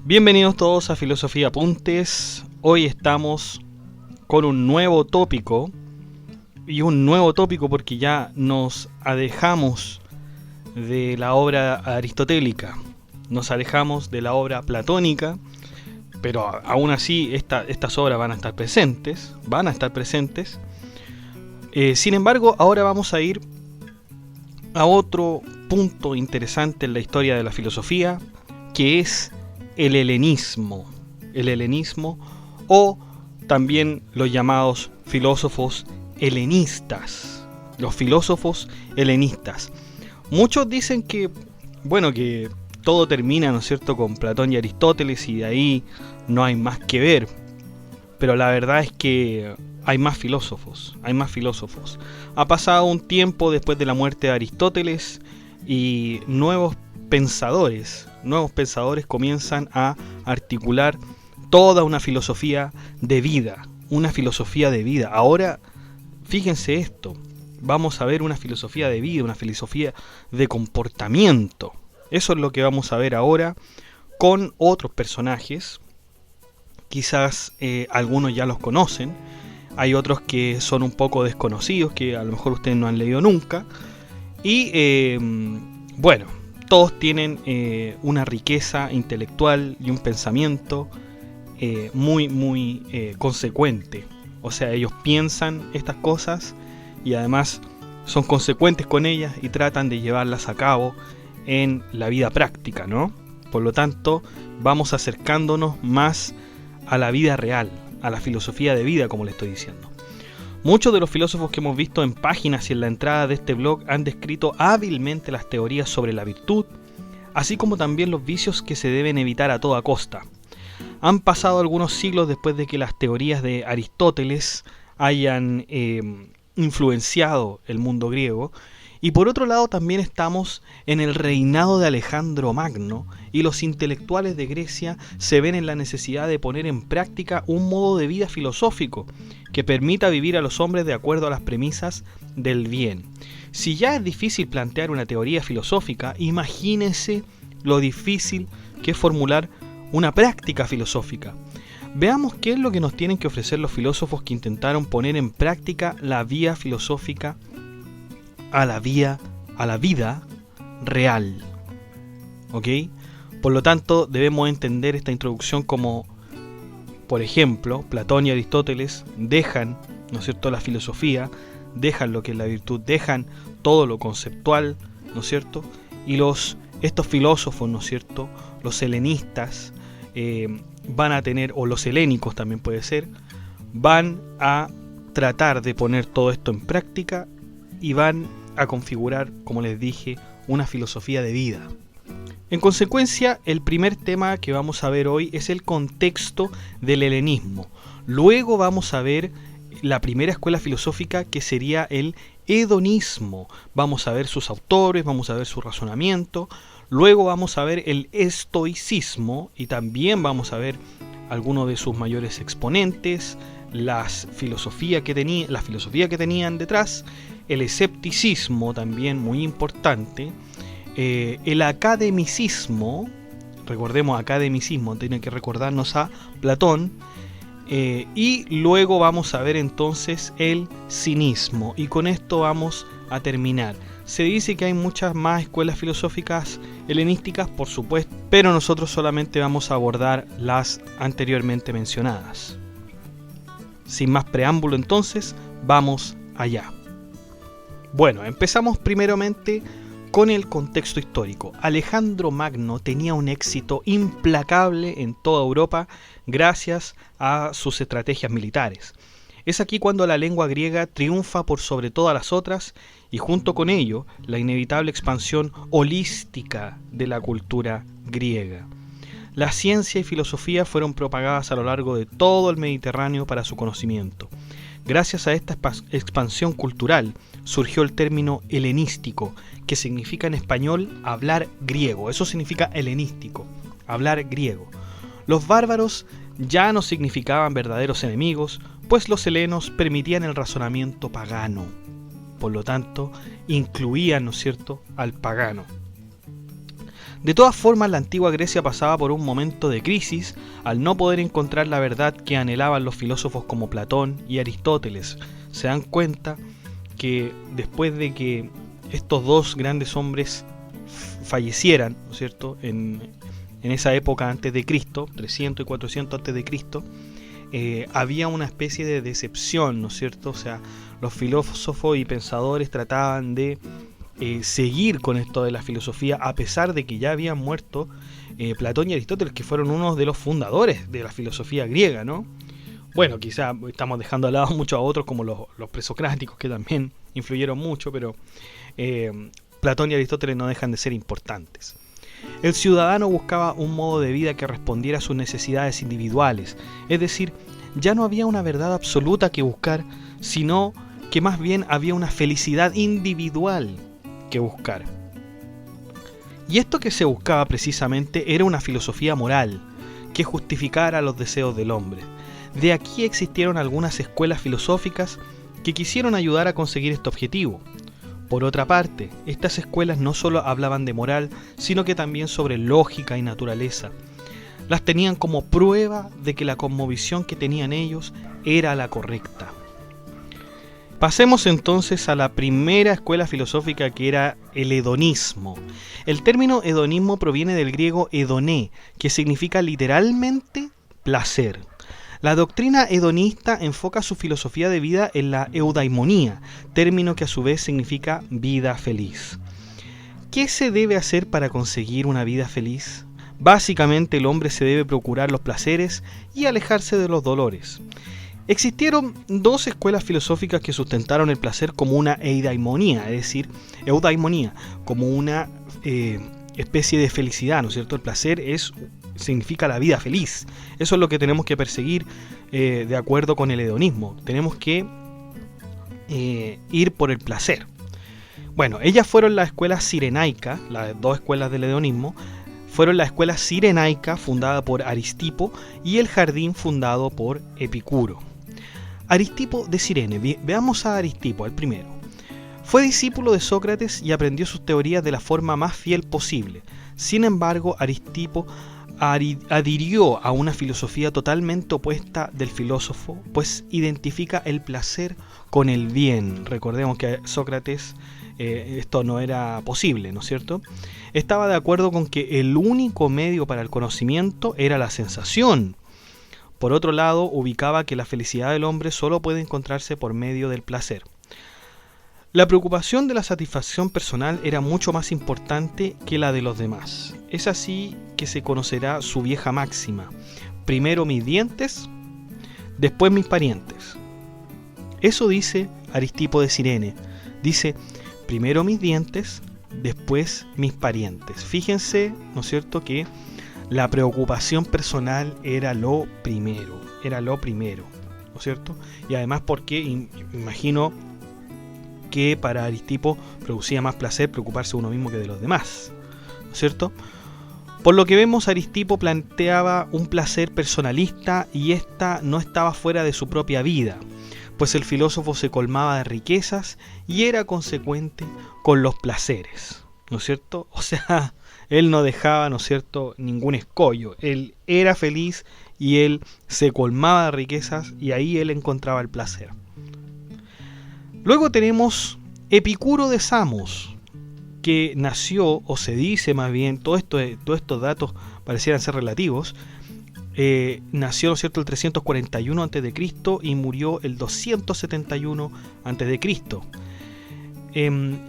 Bienvenidos todos a Filosofía Apuntes. Hoy estamos con un nuevo tópico. Y un nuevo tópico porque ya nos alejamos de la obra aristotélica. Nos alejamos de la obra platónica. Pero aún así estas obras van a estar presentes. Sin embargo, ahora vamos a ir a otro punto interesante en la historia de la filosofía, que es el helenismo. El helenismo, o también los llamados filósofos helenistas. Los filósofos helenistas. Muchos dicen que todo termina, ¿no es cierto?, con Platón y Aristóteles, y de ahí no hay más que ver. Pero la verdad es que hay más filósofos. Ha pasado un tiempo después de la muerte de Aristóteles y nuevos pensadores comienzan a articular toda una filosofía de vida. Ahora, fíjense esto, vamos a ver una filosofía de vida, una filosofía de comportamiento. Eso es lo que vamos a ver ahora con otros personajes. Quizás algunos ya los conocen, hay otros que son un poco desconocidos, que a lo mejor ustedes no han leído nunca. Y todos tienen una riqueza intelectual y un pensamiento muy consecuente. O sea, ellos piensan estas cosas y además son consecuentes con ellas y tratan de llevarlas a cabo en la vida práctica, ¿no? Por lo tanto, vamos acercándonos más a la vida real, a la filosofía de vida, como le estoy diciendo. Muchos de los filósofos que hemos visto en páginas y en la entrada de este blog han descrito hábilmente las teorías sobre la virtud, así como también los vicios que se deben evitar a toda costa. Han pasado algunos siglos después de que las teorías de Aristóteles hayan influenciado el mundo griego, y por otro lado también estamos en el reinado de Alejandro Magno, y los intelectuales de Grecia se ven en la necesidad de poner en práctica un modo de vida filosófico que permita vivir a los hombres de acuerdo a las premisas del bien. Si ya es difícil plantear una teoría filosófica, imagínense lo difícil que es formular una práctica filosófica. Veamos qué es lo que nos tienen que ofrecer los filósofos que intentaron poner en práctica la vía filosófica a la vida real. ¿Ok? Por lo tanto, debemos entender esta introducción como, por ejemplo, Platón y Aristóteles dejan, ¿no es cierto?, la filosofía, dejan lo que es la virtud, dejan todo lo conceptual, ¿no es cierto? Y estos filósofos, ¿no es cierto?, los helenistas, van a tener, o los helénicos también puede ser, van a tratar de poner todo esto en práctica y van a configurar, como les dije, una filosofía de vida. En consecuencia, el primer tema que vamos a ver hoy es el contexto del helenismo. Luego vamos a ver la primera escuela filosófica, que sería el hedonismo. Vamos a ver sus autores, vamos a ver su razonamiento. Luego vamos a ver el estoicismo y también vamos a ver algunos de sus mayores exponentes, la filosofía que tenían detrás, el escepticismo también muy importante, el academicismo, recordemos academicismo, tiene que recordarnos a Platón, y luego vamos a ver entonces el cinismo, y con esto vamos a terminar. Se dice que hay muchas más escuelas filosóficas helenísticas, por supuesto, pero nosotros solamente vamos a abordar las anteriormente mencionadas. Sin más preámbulo entonces, vamos allá. Bueno, empezamos primeramente con el contexto histórico. Alejandro Magno tenía un éxito implacable en toda Europa gracias a sus estrategias militares. Es aquí cuando la lengua griega triunfa por sobre todas las otras, y junto con ello la inevitable expansión holística de la cultura griega. La ciencia y filosofía fueron propagadas a lo largo de todo el Mediterráneo para su conocimiento. Gracias a esta expansión cultural surgió el término helenístico, que significa en español hablar griego. Eso significa helenístico, hablar griego. Los bárbaros ya no significaban verdaderos enemigos, pues los helenos permitían el razonamiento pagano. Por lo tanto, incluían, ¿no es cierto?, al pagano. De todas formas, la antigua Grecia pasaba por un momento de crisis al no poder encontrar la verdad que anhelaban los filósofos como Platón y Aristóteles. Se dan cuenta que después de que estos dos grandes hombres fallecieran, ¿no es cierto?, en esa época antes de Cristo, 300 y 400 antes de Cristo, había una especie de decepción, ¿no es cierto? O sea, los filósofos y pensadores trataban de seguir con esto de la filosofía, a pesar de que ya habían muerto Platón y Aristóteles, que fueron unos de los fundadores de la filosofía griega, ¿no? Bueno, quizá estamos dejando al lado muchos a otros, como los presocráticos, que también influyeron mucho, pero Platón y Aristóteles no dejan de ser importantes. El ciudadano buscaba un modo de vida que respondiera a sus necesidades individuales, es decir, ya no había una verdad absoluta que buscar, sino que más bien había una felicidad individual que buscar. Y esto que se buscaba precisamente era una filosofía moral que justificara los deseos del hombre. De aquí existieron algunas escuelas filosóficas que quisieron ayudar a conseguir este objetivo. Por otra parte, estas escuelas no solo hablaban de moral, sino que también sobre lógica y naturaleza. Las tenían como prueba de que la cosmovisión que tenían ellos era la correcta. Pasemos entonces a la primera escuela filosófica, que era el hedonismo. El término hedonismo proviene del griego hedoné, que significa literalmente placer. La doctrina hedonista enfoca su filosofía de vida en la eudaimonía, término que a su vez significa vida feliz. ¿Qué se debe hacer para conseguir una vida feliz? Básicamente el hombre se debe procurar los placeres y alejarse de los dolores. Existieron dos escuelas filosóficas que sustentaron el placer como una eudaimonía, es decir, eudaimonía, como una especie de felicidad, ¿no es cierto? El placer significa la vida feliz. Eso es lo que tenemos que perseguir de acuerdo con el hedonismo. Tenemos que ir por el placer. Bueno, ellas fueron la escuela cirenaica, las dos escuelas del hedonismo, fueron la escuela cirenaica fundada por Aristipo y el jardín fundado por Epicuro. Aristipo de Cirene, veamos a Aristipo, el primero. Fue discípulo de Sócrates y aprendió sus teorías de la forma más fiel posible. Sin embargo, Aristipo adhirió a una filosofía totalmente opuesta del filósofo, pues identifica el placer con el bien. Recordemos que Sócrates esto no era posible, ¿no es cierto? Estaba de acuerdo con que el único medio para el conocimiento era la sensación. Por otro lado, ubicaba que la felicidad del hombre solo puede encontrarse por medio del placer. La preocupación de la satisfacción personal era mucho más importante que la de los demás. Es así que se conocerá su vieja máxima: primero mis dientes, después mis parientes. Eso dice Aristipo de Cirene. Dice, primero mis dientes, después mis parientes. Fíjense, ¿no es cierto?, que la preocupación personal era lo primero, ¿no es cierto? Y además porque imagino que para Aristipo producía más placer preocuparse uno mismo que de los demás, ¿no es cierto? Por lo que vemos, Aristipo planteaba un placer personalista y ésta no estaba fuera de su propia vida, pues el filósofo se colmaba de riquezas y era consecuente con los placeres, ¿no es cierto? O sea, él no dejaba, ¿no es cierto?, ningún escollo. Él era feliz y él se colmaba de riquezas y ahí él encontraba el placer. Luego tenemos Epicuro de Samos, que nació, o se dice más bien, todos estos datos parecieran ser relativos, nació, ¿no es cierto?, el 341 a.C. y murió el 271 a.C.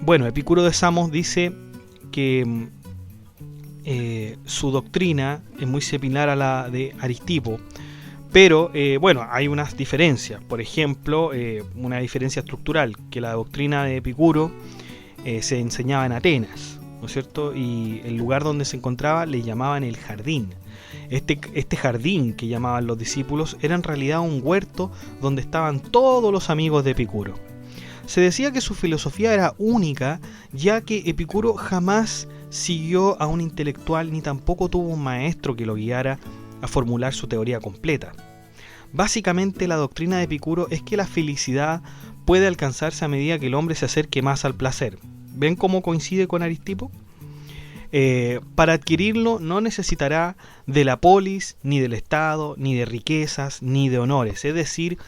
Bueno, Epicuro de Samos dice que su doctrina es muy similar a la de Aristipo, pero bueno, hay unas diferencias. Por ejemplo, una diferencia estructural, que la doctrina de Epicuro se enseñaba en Atenas, ¿no es cierto? Y el lugar donde se encontraba le llamaban el jardín. Este jardín que llamaban los discípulos era en realidad un huerto donde estaban todos los amigos de Epicuro. Se decía que su filosofía era única, ya que Epicuro jamás siguió a un intelectual ni tampoco tuvo un maestro que lo guiara a formular su teoría completa. Básicamente la doctrina de Epicuro es que la felicidad puede alcanzarse a medida que el hombre se acerque más al placer. ¿Ven cómo coincide con Aristipo? Para adquirirlo no necesitará de la polis, ni del Estado, ni de riquezas, ni de honores. Es decir,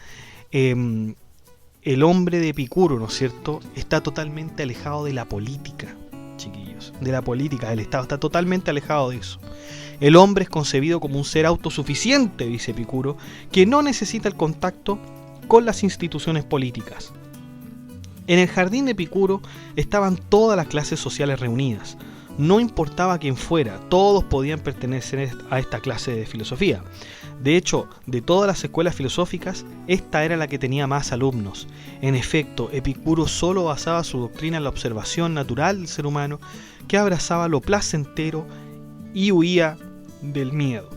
el hombre de Epicuro, ¿no es cierto?, está totalmente alejado de la política, chiquillos, de la política, del Estado, está totalmente alejado de eso. El hombre es concebido como un ser autosuficiente, dice Epicuro, que no necesita el contacto con las instituciones políticas. En el jardín de Epicuro estaban todas las clases sociales reunidas. No importaba quién fuera, todos podían pertenecer a esta clase de filosofía. De hecho, de todas las escuelas filosóficas, esta era la que tenía más alumnos. En efecto, Epicuro solo basaba su doctrina en la observación natural del ser humano, que abrazaba lo placentero y huía del miedo.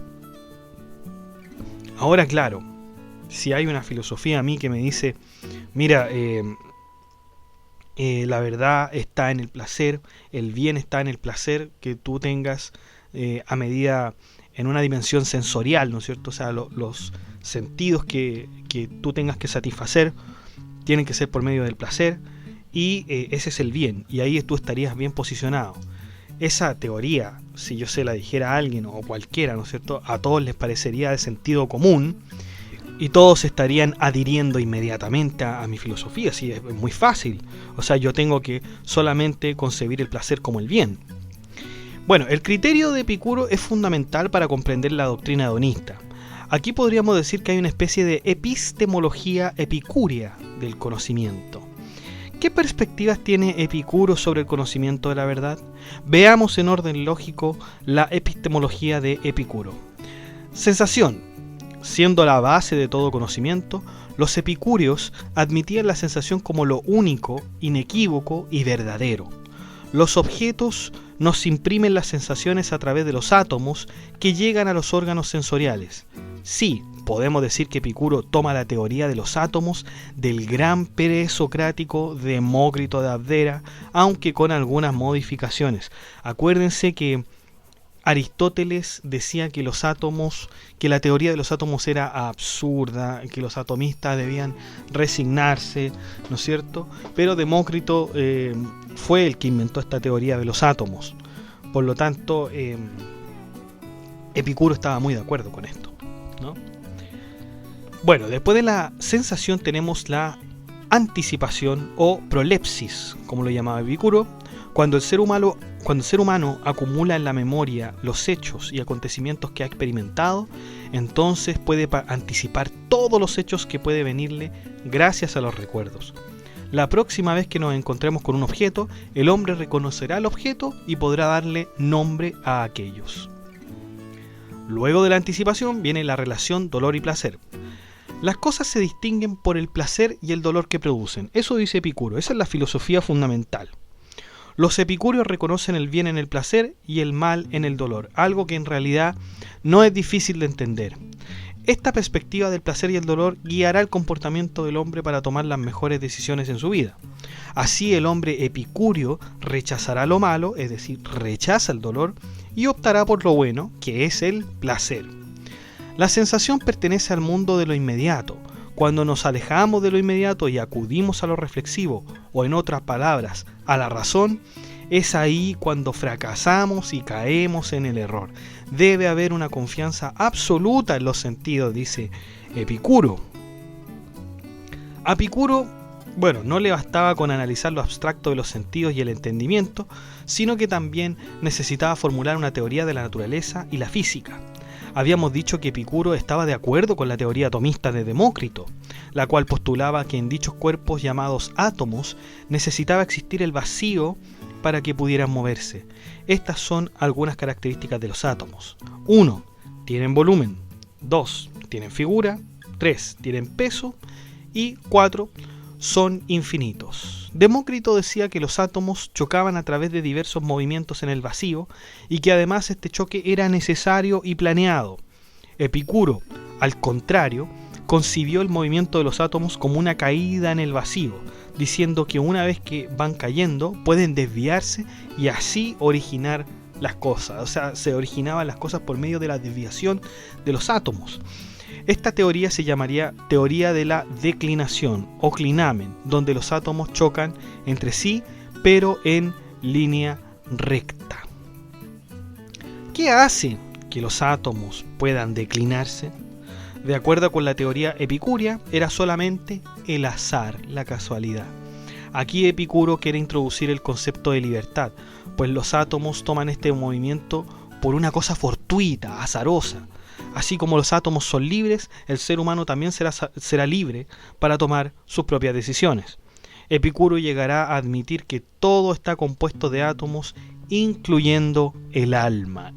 Ahora, claro, si hay una filosofía a mí que me dice, mira, la verdad está en el placer, el bien está en el placer que tú tengas a medida en una dimensión sensorial, ¿no es cierto? O sea, los sentidos que tú tengas que satisfacer tienen que ser por medio del placer, y ese es el bien, y ahí tú estarías bien posicionado. Esa teoría, si yo se la dijera a alguien o cualquiera, ¿no es cierto?, a todos les parecería de sentido común, y todos estarían adhiriendo inmediatamente a mi filosofía. Sí, es muy fácil. O sea, yo tengo que solamente concebir el placer como el bien. Bueno, el criterio de Epicuro es fundamental para comprender la doctrina hedonista. Aquí podríamos decir que hay una especie de epistemología epicúrea del conocimiento. ¿Qué perspectivas tiene Epicuro sobre el conocimiento de la verdad? Veamos en orden lógico la epistemología de Epicuro. Sensación. Siendo la base de todo conocimiento, los epicúreos admitían la sensación como lo único, inequívoco y verdadero. Los objetos nos imprimen las sensaciones a través de los átomos que llegan a los órganos sensoriales. Sí, podemos decir que Epicuro toma la teoría de los átomos del gran presocrático Demócrito de Abdera, aunque con algunas modificaciones. Acuérdense que Aristóteles decía que los átomos, que la teoría de los átomos era absurda, que los atomistas debían resignarse, ¿no es cierto? Pero Demócrito fue el que inventó esta teoría de los átomos. Por lo tanto, Epicuro estaba muy de acuerdo con esto, ¿no? Bueno, después de la sensación tenemos la anticipación o prolepsis, como lo llamaba Epicuro, cuando el ser humano acumula en la memoria los hechos y acontecimientos que ha experimentado, entonces puede anticipar todos los hechos que puede venirle gracias a los recuerdos. La próxima vez que nos encontremos con un objeto, el hombre reconocerá el objeto y podrá darle nombre a aquellos. Luego de la anticipación viene la relación dolor y placer. Las cosas se distinguen por el placer y el dolor que producen. Eso dice Epicuro, esa es la filosofía fundamental. Los epicúreos reconocen el bien en el placer y el mal en el dolor, algo que en realidad no es difícil de entender. Esta perspectiva del placer y el dolor guiará el comportamiento del hombre para tomar las mejores decisiones en su vida. Así el hombre epicúreo rechazará lo malo, es decir, rechaza el dolor, y optará por lo bueno, que es el placer. La sensación pertenece al mundo de lo inmediato. Cuando nos alejamos de lo inmediato y acudimos a lo reflexivo, o en otras palabras, a la razón, es ahí cuando fracasamos y caemos en el error. Debe haber una confianza absoluta en los sentidos, dice Epicuro. A Epicuro, no le bastaba con analizar lo abstracto de los sentidos y el entendimiento, sino que también necesitaba formular una teoría de la naturaleza y la física. Habíamos dicho que Epicuro estaba de acuerdo con la teoría atomista de Demócrito, la cual postulaba que en dichos cuerpos llamados átomos necesitaba existir el vacío para que pudieran moverse. Estas son algunas características de los átomos. 1. Tienen volumen. 2. Tienen figura. 3. Tienen peso. Y 4. Son infinitos. Demócrito decía que los átomos chocaban a través de diversos movimientos en el vacío y que además este choque era necesario y planeado. Epicuro, al contrario, concibió el movimiento de los átomos como una caída en el vacío, diciendo que una vez que van cayendo pueden desviarse y así originar las cosas. O sea, se originaban las cosas por medio de la desviación de los átomos. Esta teoría se llamaría teoría de la declinación o clinamen, donde los átomos chocan entre sí, pero en línea recta. ¿Qué hace que los átomos puedan declinarse? De acuerdo con la teoría epicúrea, era solamente el azar, la casualidad. Aquí Epicuro quiere introducir el concepto de libertad, pues los átomos toman este movimiento por una cosa fortuita, azarosa. Así como los átomos son libres, el ser humano también será libre para tomar sus propias decisiones. Epicuro llegará a admitir que todo está compuesto de átomos, incluyendo el alma.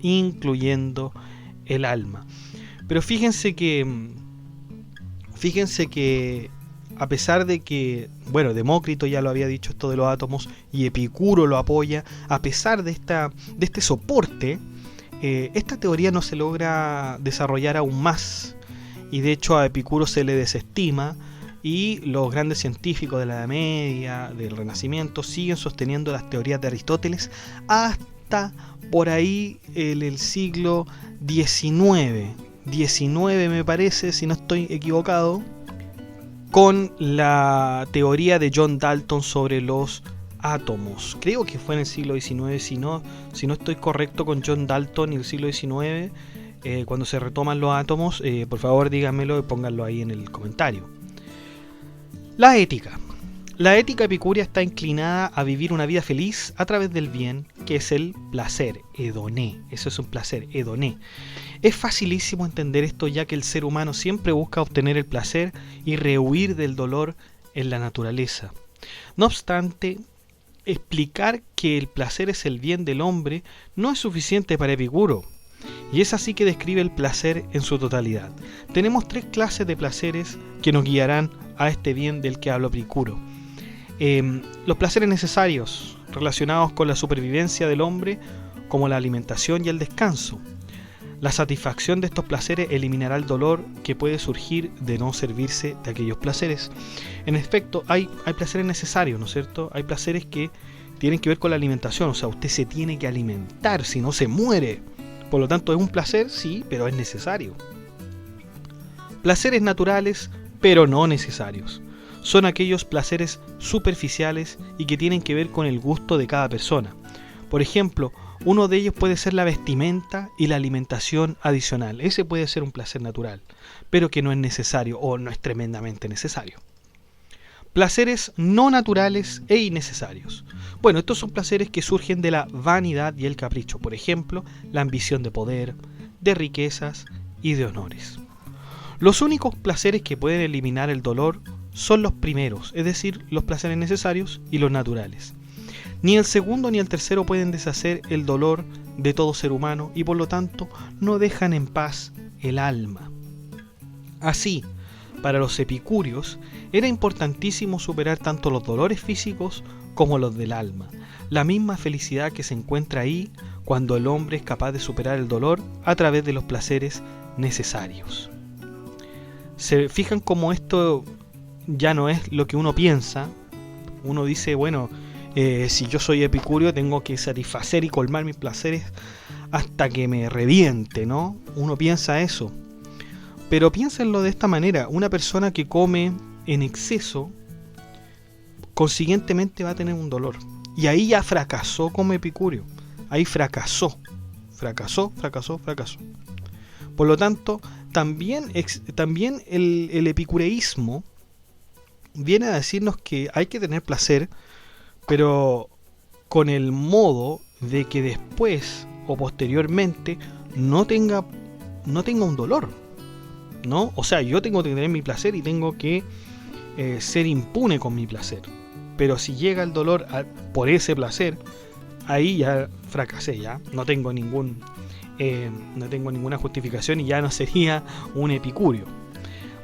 Pero fíjense que a pesar de que, bueno, Demócrito ya lo había dicho esto de los átomos y Epicuro lo apoya, a pesar de este soporte, esta teoría no se logra desarrollar aún más, y de hecho a Epicuro se le desestima, y los grandes científicos de la Edad Media, del Renacimiento, siguen sosteniendo las teorías de Aristóteles hasta por ahí el siglo XIX me parece, si no estoy equivocado, con la teoría de John Dalton sobre los átomos. Creo que fue en el siglo XIX, si no estoy correcto con John Dalton y el siglo XIX, cuando se retoman los átomos, por favor díganmelo y pónganlo ahí en el comentario. La ética. La ética epicúrea está inclinada a vivir una vida feliz a través del bien, que es el placer, hedoné. Eso es un placer, hedoné. Es facilísimo entender esto, ya que el ser humano siempre busca obtener el placer y rehuir del dolor en la naturaleza. No obstante, explicar que el placer es el bien del hombre no es suficiente para Epicuro, y es así que describe el placer en su totalidad. Tenemos 3 clases de placeres que nos guiarán a este bien del que habla Epicuro. Los placeres necesarios, relacionados con la supervivencia del hombre, como la alimentación y el descanso. La satisfacción de estos placeres eliminará el dolor que puede surgir de no servirse de aquellos placeres. En efecto, hay placeres necesarios, ¿no es cierto? Hay placeres que tienen que ver con la alimentación, o sea, usted se tiene que alimentar, si no se muere. Por lo tanto, es un placer, sí, pero es necesario. Placeres naturales, pero no necesarios. Son aquellos placeres superficiales y que tienen que ver con el gusto de cada persona. Por ejemplo, uno de ellos puede ser la vestimenta y la alimentación adicional. Ese puede ser un placer natural, pero que no es necesario o no es tremendamente necesario. Placeres no naturales e innecesarios. Bueno, estos son placeres que surgen de la vanidad y el capricho. Por ejemplo, la ambición de poder, de riquezas y de honores. Los únicos placeres que pueden eliminar el dolor son los primeros, es decir, los placeres necesarios y los naturales. Ni el segundo ni el tercero pueden deshacer el dolor de todo ser humano y por lo tanto no dejan en paz el alma. Así, para los epicúreos era importantísimo superar tanto los dolores físicos como los del alma. La misma felicidad que se encuentra ahí cuando el hombre es capaz de superar el dolor a través de los placeres necesarios. ¿Se fijan cómo esto ya no es lo que uno piensa? Uno dice, bueno, si yo soy epicúreo tengo que satisfacer y colmar mis placeres hasta que me reviente, ¿no? Uno piensa eso. Pero piénsenlo de esta manera, una persona que come en exceso, consiguientemente va a tener un dolor. Y ahí ya fracasó como epicúreo. Ahí fracasó. Por lo tanto, también el epicureísmo viene a decirnos que hay que tener placer, pero con el modo de que después o posteriormente no tenga un dolor, ¿no? O sea, yo tengo que tener mi placer y tengo que ser impune con mi placer. Pero si llega el dolor por ese placer, ahí ya fracasé, ya no tengo ninguna justificación y ya no sería un epicúreo.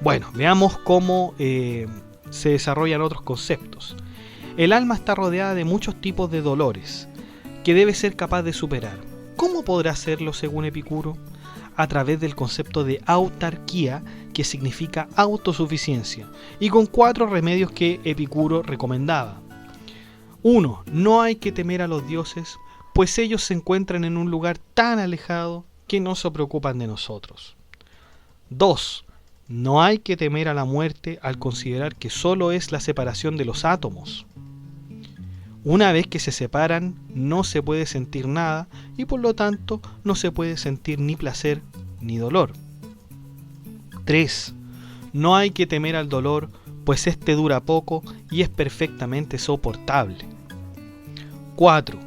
Bueno, veamos cómo se desarrollan otros conceptos. El alma está rodeada de muchos tipos de dolores que debe ser capaz de superar. ¿Cómo podrá hacerlo según Epicuro? A través del concepto de autarquía, que significa autosuficiencia, y con 4 remedios que Epicuro recomendaba. 1. No hay que temer a los dioses, pues ellos se encuentran en un lugar tan alejado que no se preocupan de nosotros. 2. No hay que temer a la muerte al considerar que solo es la separación de los átomos. Una vez que se separan, no se puede sentir nada y por lo tanto no se puede sentir ni placer ni dolor. 3. No hay que temer al dolor, pues este dura poco y es perfectamente soportable. 4.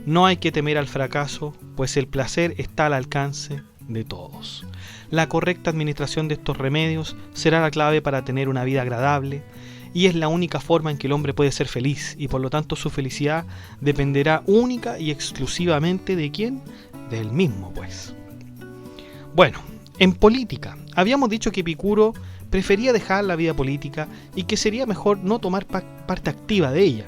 No hay que temer al fracaso, pues el placer está al alcance de todos. La correcta administración de estos remedios será la clave para tener una vida agradable y es la única forma en que el hombre puede ser feliz y por lo tanto su felicidad dependerá única y exclusivamente ¿de quién? De él mismo, pues. Bueno, en política, habíamos dicho que Epicuro prefería dejar la vida política y que sería mejor no tomar parte activa de ella.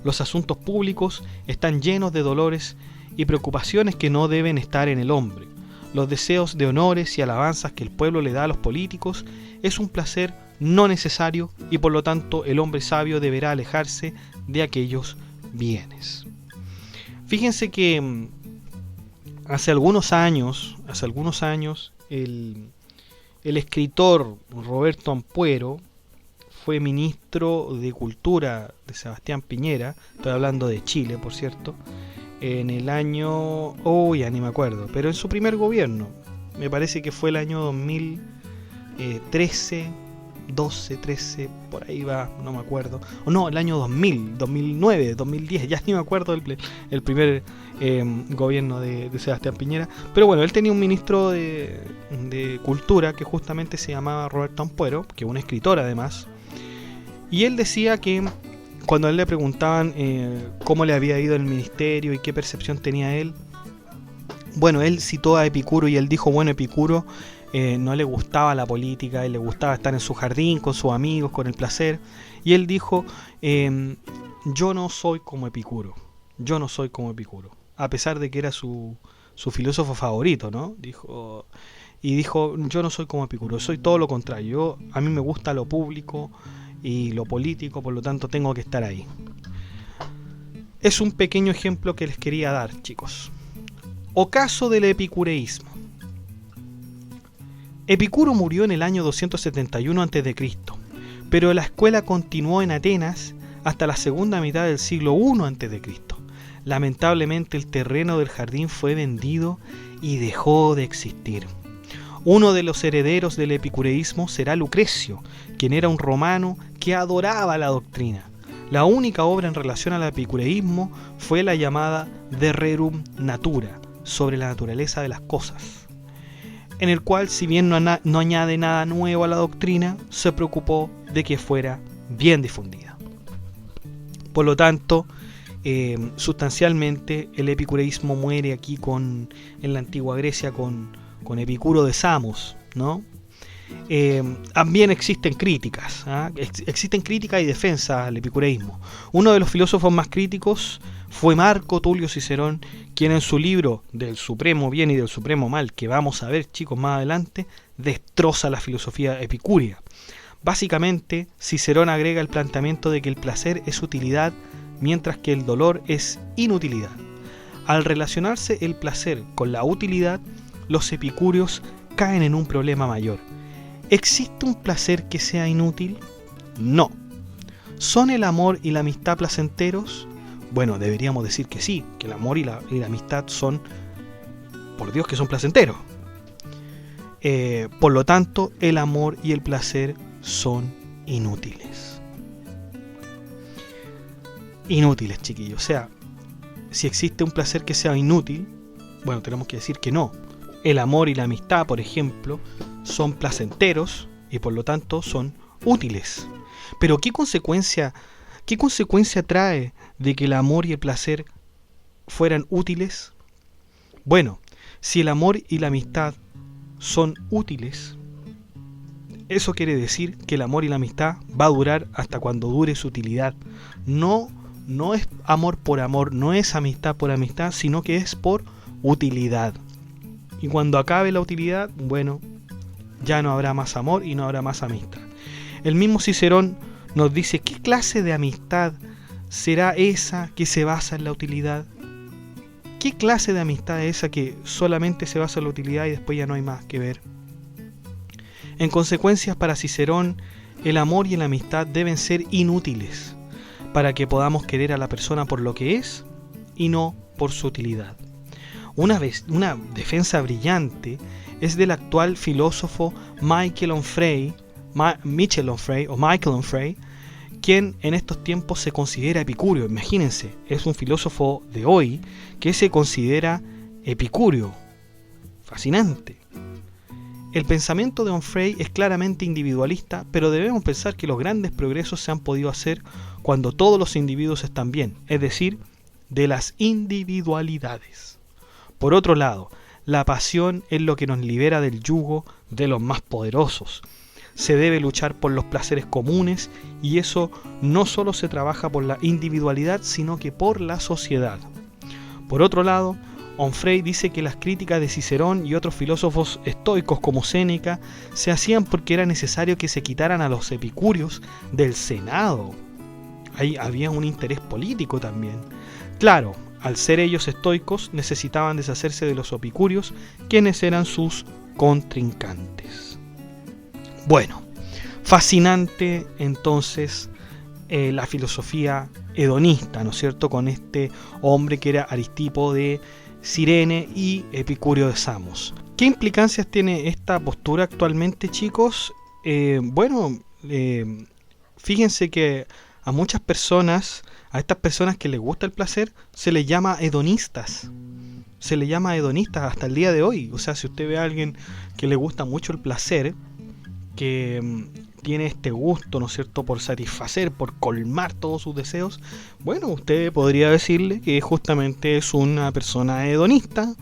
Los asuntos públicos están llenos de dolores y preocupaciones que no deben estar en el hombre. Los deseos de honores y alabanzas que el pueblo le da a los políticos es un placer no necesario y por lo tanto el hombre sabio deberá alejarse de aquellos bienes. Fíjense que hace algunos años el escritor Roberto Ampuero fue ministro de Cultura de Sebastián Piñera, estoy hablando de Chile, por cierto, en el año, ya ni me acuerdo, pero en su primer gobierno, me parece que fue el año 2013, 12, 13, por ahí va, no me acuerdo, o no, el año 2000, 2009, 2010, ya ni me acuerdo el primer gobierno de Sebastián Piñera, pero bueno, él tenía un ministro de Cultura que justamente se llamaba Roberto Ampuero, que es un escritor además, y él decía que cuando a él le preguntaban cómo le había ido el ministerio y qué percepción tenía él, bueno, él citó a Epicuro y él dijo, bueno, Epicuro no le gustaba la política, a él le gustaba estar en su jardín con sus amigos, con el placer, y él dijo, yo no soy como Epicuro, a pesar de que era su filósofo favorito, ¿no? Dijo, yo no soy como Epicuro, soy todo lo contrario, a mí me gusta lo público y lo político, por lo tanto tengo que estar ahí. Es un pequeño ejemplo que les quería dar, chicos. Ocaso del epicureísmo. Epicuro murió en el año 271 a.C., pero la escuela continuó en Atenas hasta la segunda mitad del siglo I a.C. Lamentablemente el terreno del jardín fue vendido y dejó de existir. Uno de los herederos del epicureísmo será Lucrecio, quien era un romano que adoraba la doctrina. La única obra en relación al epicureísmo fue la llamada De Rerum Natura, sobre la naturaleza de las cosas, en el cual, si bien no añade nada nuevo a la doctrina, se preocupó de que fuera bien difundida. Por lo tanto, sustancialmente el epicureísmo muere aquí en la antigua Grecia con Epicuro de Samos, ¿no? También existen críticas, existen críticas y defensas al epicureísmo. Uno de los filósofos más críticos fue Marco Tulio Cicerón, quien en su libro del supremo bien y del supremo mal, que vamos a ver, chicos, más adelante, destroza la filosofía epicúrea. Básicamente, Cicerón agrega el planteamiento de que el placer es utilidad, mientras que el dolor es inutilidad. Al relacionarse el placer con la utilidad, los epicúreos caen en un problema mayor. ¿Existe un placer que sea inútil? No. ¿Son el amor y la amistad placenteros? Bueno, deberíamos decir que sí, que el amor y la amistad son, por Dios, que son placenteros. Por lo tanto, el amor y el placer son inútiles. Inútiles, chiquillos. O sea, si existe un placer que sea inútil, bueno, tenemos que decir que no. El amor y la amistad, por ejemplo, son placenteros y por lo tanto son útiles. Pero ¿qué consecuencia trae de que el amor y el placer fueran útiles? Bueno, si el amor y la amistad son útiles, eso quiere decir que el amor y la amistad va a durar hasta cuando dure su utilidad. No es amor por amor, no es amistad por amistad, sino que es por utilidad. Y cuando acabe la utilidad, bueno, ya no habrá más amor y no habrá más amistad. El mismo Cicerón nos dice, ¿qué clase de amistad será esa que se basa en la utilidad? ¿Qué clase de amistad es esa que solamente se basa en la utilidad y después ya no hay más que ver? En consecuencia, para Cicerón, el amor y la amistad deben ser inútiles. para que podamos querer a la persona por lo que es y no por su utilidad. Una defensa brillante es del actual filósofo Michael Onfray, quien en estos tiempos se considera epicúreo. Imagínense, es un filósofo de hoy que se considera epicúreo. Fascinante. El pensamiento de Onfray es claramente individualista, pero debemos pensar que los grandes progresos se han podido hacer cuando todos los individuos están bien, es decir, de las individualidades. Por otro lado, la pasión es lo que nos libera del yugo de los más poderosos. Se debe luchar por los placeres comunes y eso no solo se trabaja por la individualidad, sino que por la sociedad. Por otro lado, Onfray dice que las críticas de Cicerón y otros filósofos estoicos como Séneca se hacían porque era necesario que se quitaran a los epicúreos del Senado. Ahí había un interés político también. Claro, al ser ellos estoicos necesitaban deshacerse de los epicúreos, quienes eran sus contrincantes. Bueno, fascinante entonces la filosofía hedonista, ¿no es cierto?, con este hombre que era Aristipo de Cirene y Epicúreo de Samos. ¿Qué implicancias tiene esta postura actualmente, chicos? Fíjense que a muchas personas, a estas personas que les gusta el placer, se les llama hedonistas. Se les llama hedonistas hasta el día de hoy. O sea, si usted ve a alguien que le gusta mucho el placer, que tiene este gusto, ¿no es cierto?, por satisfacer, por colmar todos sus deseos, bueno, usted podría decirle que justamente es una persona hedonista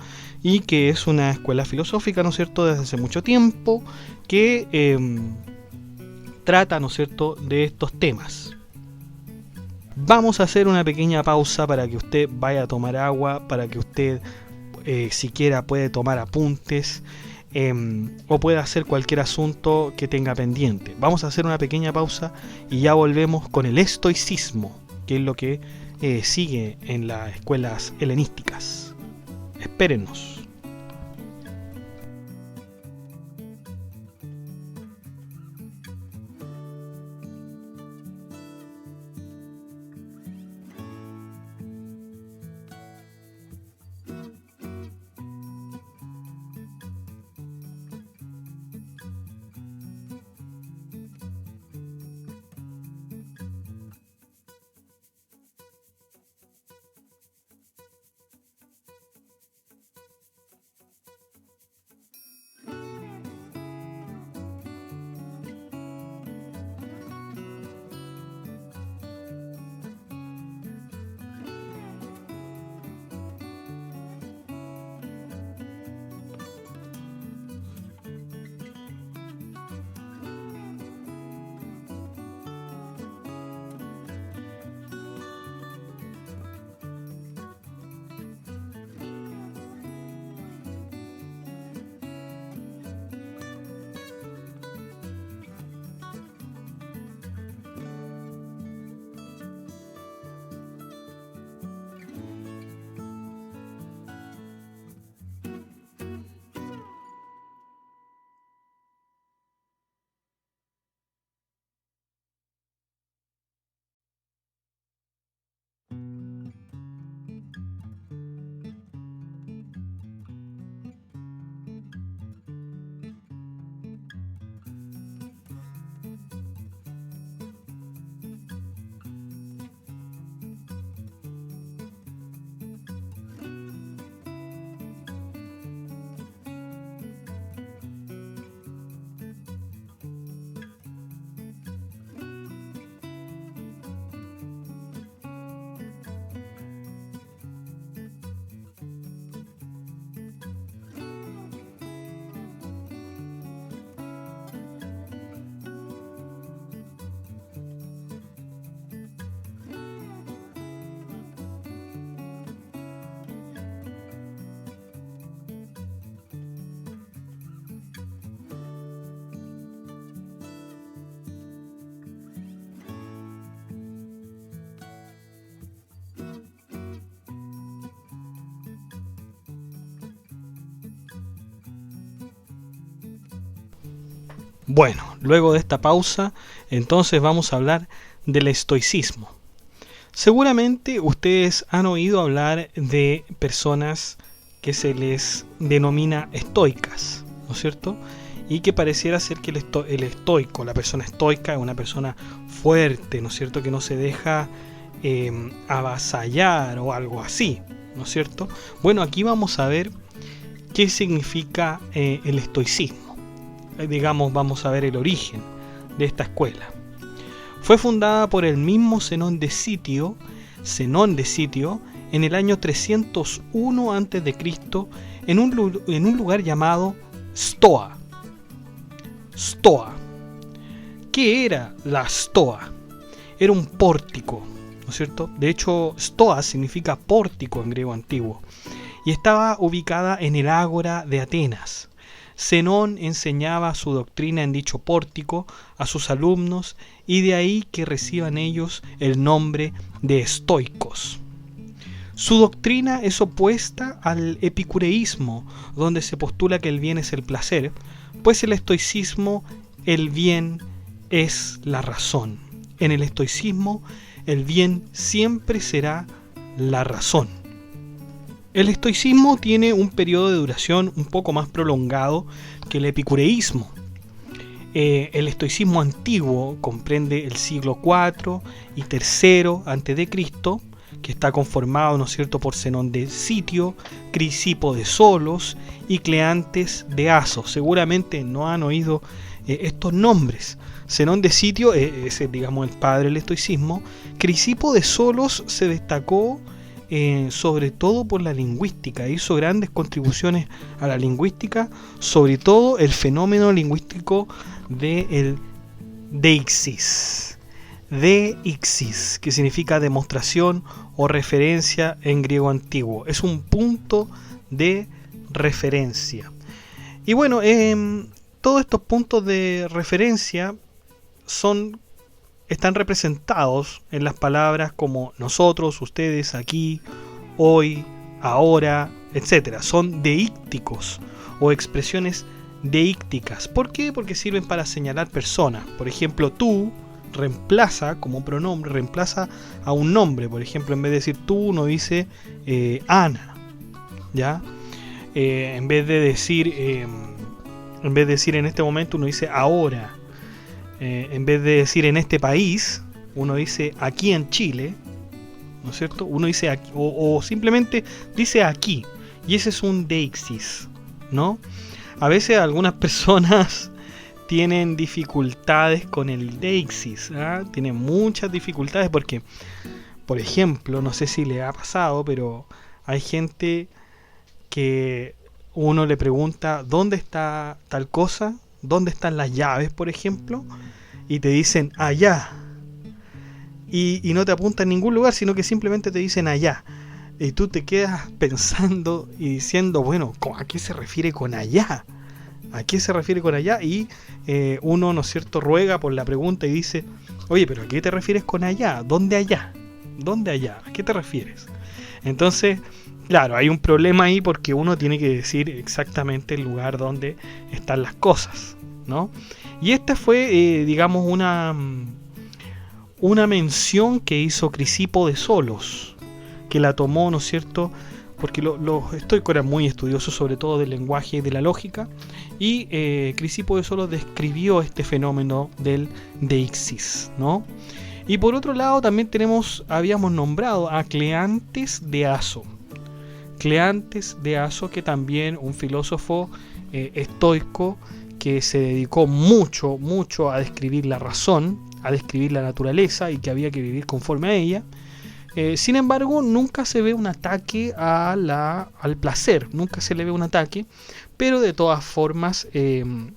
y que es una escuela filosófica, ¿no es cierto?, desde hace mucho tiempo, que trata, ¿no es cierto?, de estos temas. Vamos a hacer una pequeña pausa para que usted vaya a tomar agua, para que usted siquiera puede tomar apuntes, o puede hacer cualquier asunto que tenga pendiente. Vamos a hacer una pequeña pausa y ya volvemos con el estoicismo, que es lo que sigue en las escuelas helenísticas. Espérennos. Bueno, luego de esta pausa, entonces vamos a hablar del estoicismo. Seguramente ustedes han oído hablar de personas que se les denomina estoicas, ¿no es cierto? Y que pareciera ser que el estoico, la persona estoica, es una persona fuerte, ¿no es cierto? Que no se deja avasallar o algo así, ¿no es cierto? Bueno, aquí vamos a ver qué significa el estoicismo. Digamos, vamos a ver el origen de esta escuela. Fue fundada por el mismo Zenón de Sitio en el año 301 a.C. en un lugar llamado Stoa. Stoa. ¿Qué era la Stoa? Era un pórtico, ¿no es cierto? De hecho, Stoa significa pórtico en griego antiguo y estaba ubicada en el Ágora de Atenas. Zenón enseñaba su doctrina en dicho pórtico a sus alumnos y de ahí que reciban ellos el nombre de estoicos. Su doctrina es opuesta al epicureísmo, donde se postula que el bien es el placer, pues el estoicismo, el bien es la razón. En el estoicismo, el bien siempre será la razón. El estoicismo tiene un periodo de duración un poco más prolongado que el epicureísmo. El estoicismo antiguo comprende el siglo IV y III a.C., que está conformado, ¿no es cierto?, por Zenón de Sitio, Crisipo de Solos y Cleantes de Aso. Seguramente no han oído estos nombres. Zenón de Sitio es, digamos, el padre del estoicismo. Crisipo de Solos se destacó sobre todo por la lingüística, hizo grandes contribuciones a la lingüística, sobre todo el fenómeno lingüístico del deixis, que significa demostración o referencia en griego antiguo. Es un punto de referencia. Y bueno, todos estos puntos de referencia están representados en las palabras como nosotros, ustedes, aquí, hoy, ahora, etc. Son deícticos o expresiones deícticas. ¿Por qué? Porque sirven para señalar personas. Por ejemplo, tú reemplaza como pronombre, reemplaza a un nombre. Por ejemplo, en vez de decir tú, uno dice Ana, ¿ya? En vez de decir en este momento, uno dice ahora. En vez de decir en este país, uno dice aquí en Chile, ¿no es cierto? Uno dice aquí, o simplemente dice aquí, y ese es un deixis, ¿no? A veces algunas personas tienen dificultades con el deixis, ¿eh? Tienen muchas dificultades porque, por ejemplo, no sé si le ha pasado, pero hay gente que uno le pregunta ¿dónde está tal cosa? ¿Dónde están las llaves, por ejemplo? Y te dicen allá. Y no te apuntan en ningún lugar, sino que simplemente te dicen allá. Y tú te quedas pensando y diciendo, bueno, ¿a qué se refiere con allá? ¿A qué se refiere con allá? Y uno, ¿no es cierto?, ruega por la pregunta y dice, oye, ¿pero a qué te refieres con allá? ¿Dónde allá? ¿Dónde allá? ¿A qué te refieres? Entonces, claro, hay un problema ahí porque uno tiene que decir exactamente el lugar donde están las cosas, ¿no? Y esta fue, digamos, una mención que hizo Crisipo de Solos, que la tomó, ¿no es cierto?, porque los estoicos eran muy estudiosos, sobre todo del lenguaje y de la lógica, y Crisipo de Solos describió este fenómeno del deixis, ¿no? Y por otro lado también habíamos nombrado a Cleantes de Aso. Cleantes de Aso, que también un filósofo estoico que se dedicó mucho a describir la razón, a describir la naturaleza y que había que vivir conforme a ella. Sin embargo, nunca se ve un ataque al placer, nunca se le ve un ataque, pero de todas formas él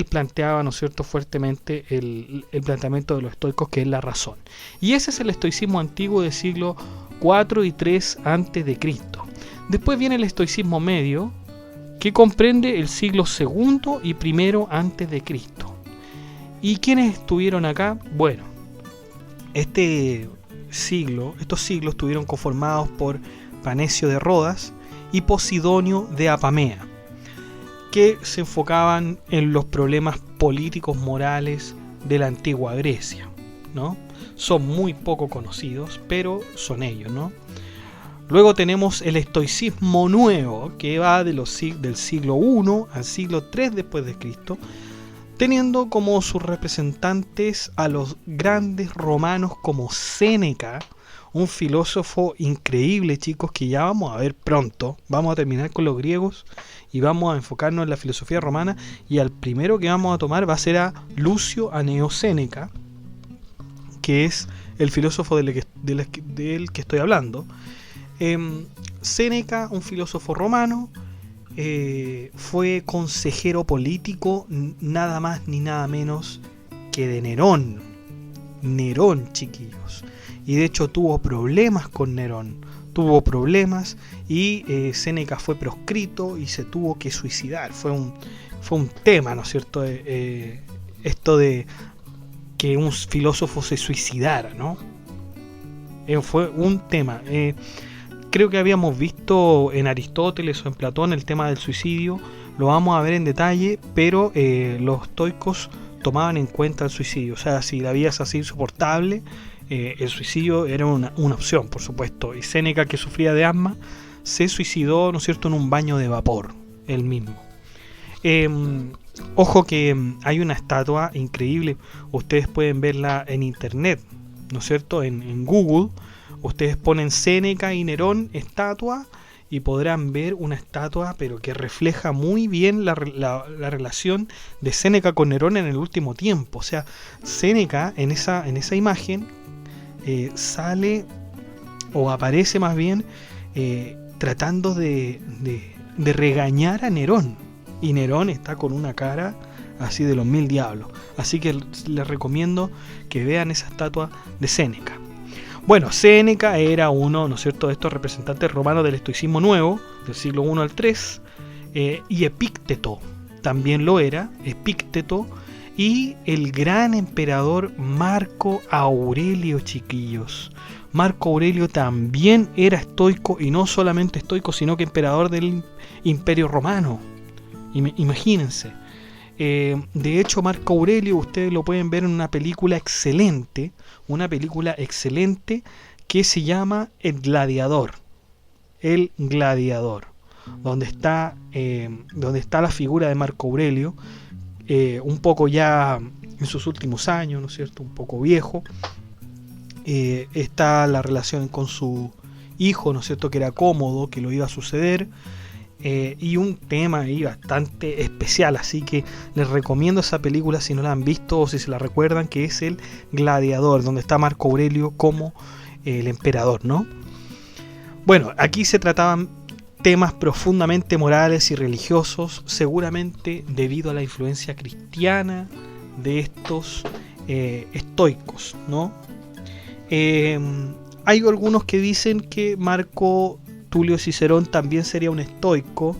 planteaba, ¿no es cierto?, fuertemente el planteamiento de los estoicos, que es la razón. Y ese es el estoicismo antiguo del siglo IV y III a.C. Después viene el estoicismo medio, que comprende el siglo II y I a.C. ¿Y quiénes estuvieron acá? Bueno, estos siglos estuvieron conformados por Panecio de Rodas y Posidonio de Apamea, que se enfocaban en los problemas políticos morales de la antigua Grecia, ¿no? son muy poco conocidos, pero son ellos, ¿no? Luego tenemos el estoicismo nuevo, que va del siglo I al siglo III después de Cristo, teniendo como sus representantes a los grandes romanos como Séneca, un filósofo increíble, chicos, que ya vamos a ver pronto. Vamos a terminar con los griegos y vamos a enfocarnos en la filosofía romana, y al primero que vamos a tomar va a ser a Lucio Aneo Séneca, que es el filósofo del que estoy hablando. Séneca, un filósofo romano, fue consejero político nada más ni nada menos que de Nerón. Nerón, chiquillos. Y de hecho tuvo problemas con Nerón. Tuvo problemas y Séneca fue proscrito y se tuvo que suicidar. Fue un tema, ¿no es cierto? Esto de que un filósofo se suicidara, ¿no? Fue un tema. Creo que habíamos visto en Aristóteles o en Platón el tema del suicidio. Lo vamos a ver en detalle, pero los estoicos tomaban en cuenta el suicidio. O sea, si la vida es así insoportable, el suicidio era una opción, por supuesto. Y Séneca, que sufría de asma, se suicidó, ¿no es cierto?, en un baño de vapor, él mismo. Ojo que hay una estatua increíble, ustedes pueden verla en internet, ¿no es cierto?, en Google. Ustedes ponen Séneca y Nerón estatua y podrán ver una estatua, pero que refleja muy bien la relación de Séneca con Nerón en el último tiempo. O sea, Séneca en esa imagen sale o aparece más bien tratando de regañar a Nerón, y Nerón está con una cara así de los 1000 diablos. Así que les recomiendo que vean esa estatua de Séneca. Bueno, Séneca era uno, ¿no es cierto?, de estos representantes romanos del estoicismo nuevo, del siglo I al III, y Epícteto también lo era, Epícteto, y el gran emperador Marco Aurelio, chiquillos. Marco Aurelio también era estoico, y no solamente estoico, sino que emperador del Imperio Romano. Imagínense. De hecho, Marco Aurelio, ustedes lo pueden ver en una película excelente que se llama El Gladiador. El Gladiador, donde está la figura de Marco Aurelio, un poco ya en sus últimos años, ¿no es cierto?, un poco viejo. Está la relación con su hijo, ¿no es cierto?, que era Cómodo, que lo iba a suceder. Y un tema ahí bastante especial, así que les recomiendo esa película si no la han visto o si se la recuerdan, que es El Gladiador, donde está Marco Aurelio como el emperador, ¿no? Bueno, aquí se trataban temas profundamente morales y religiosos, seguramente debido a la influencia cristiana de estos estoicos, ¿no? Hay algunos que dicen que Marco Tulio Cicerón también sería un estoico.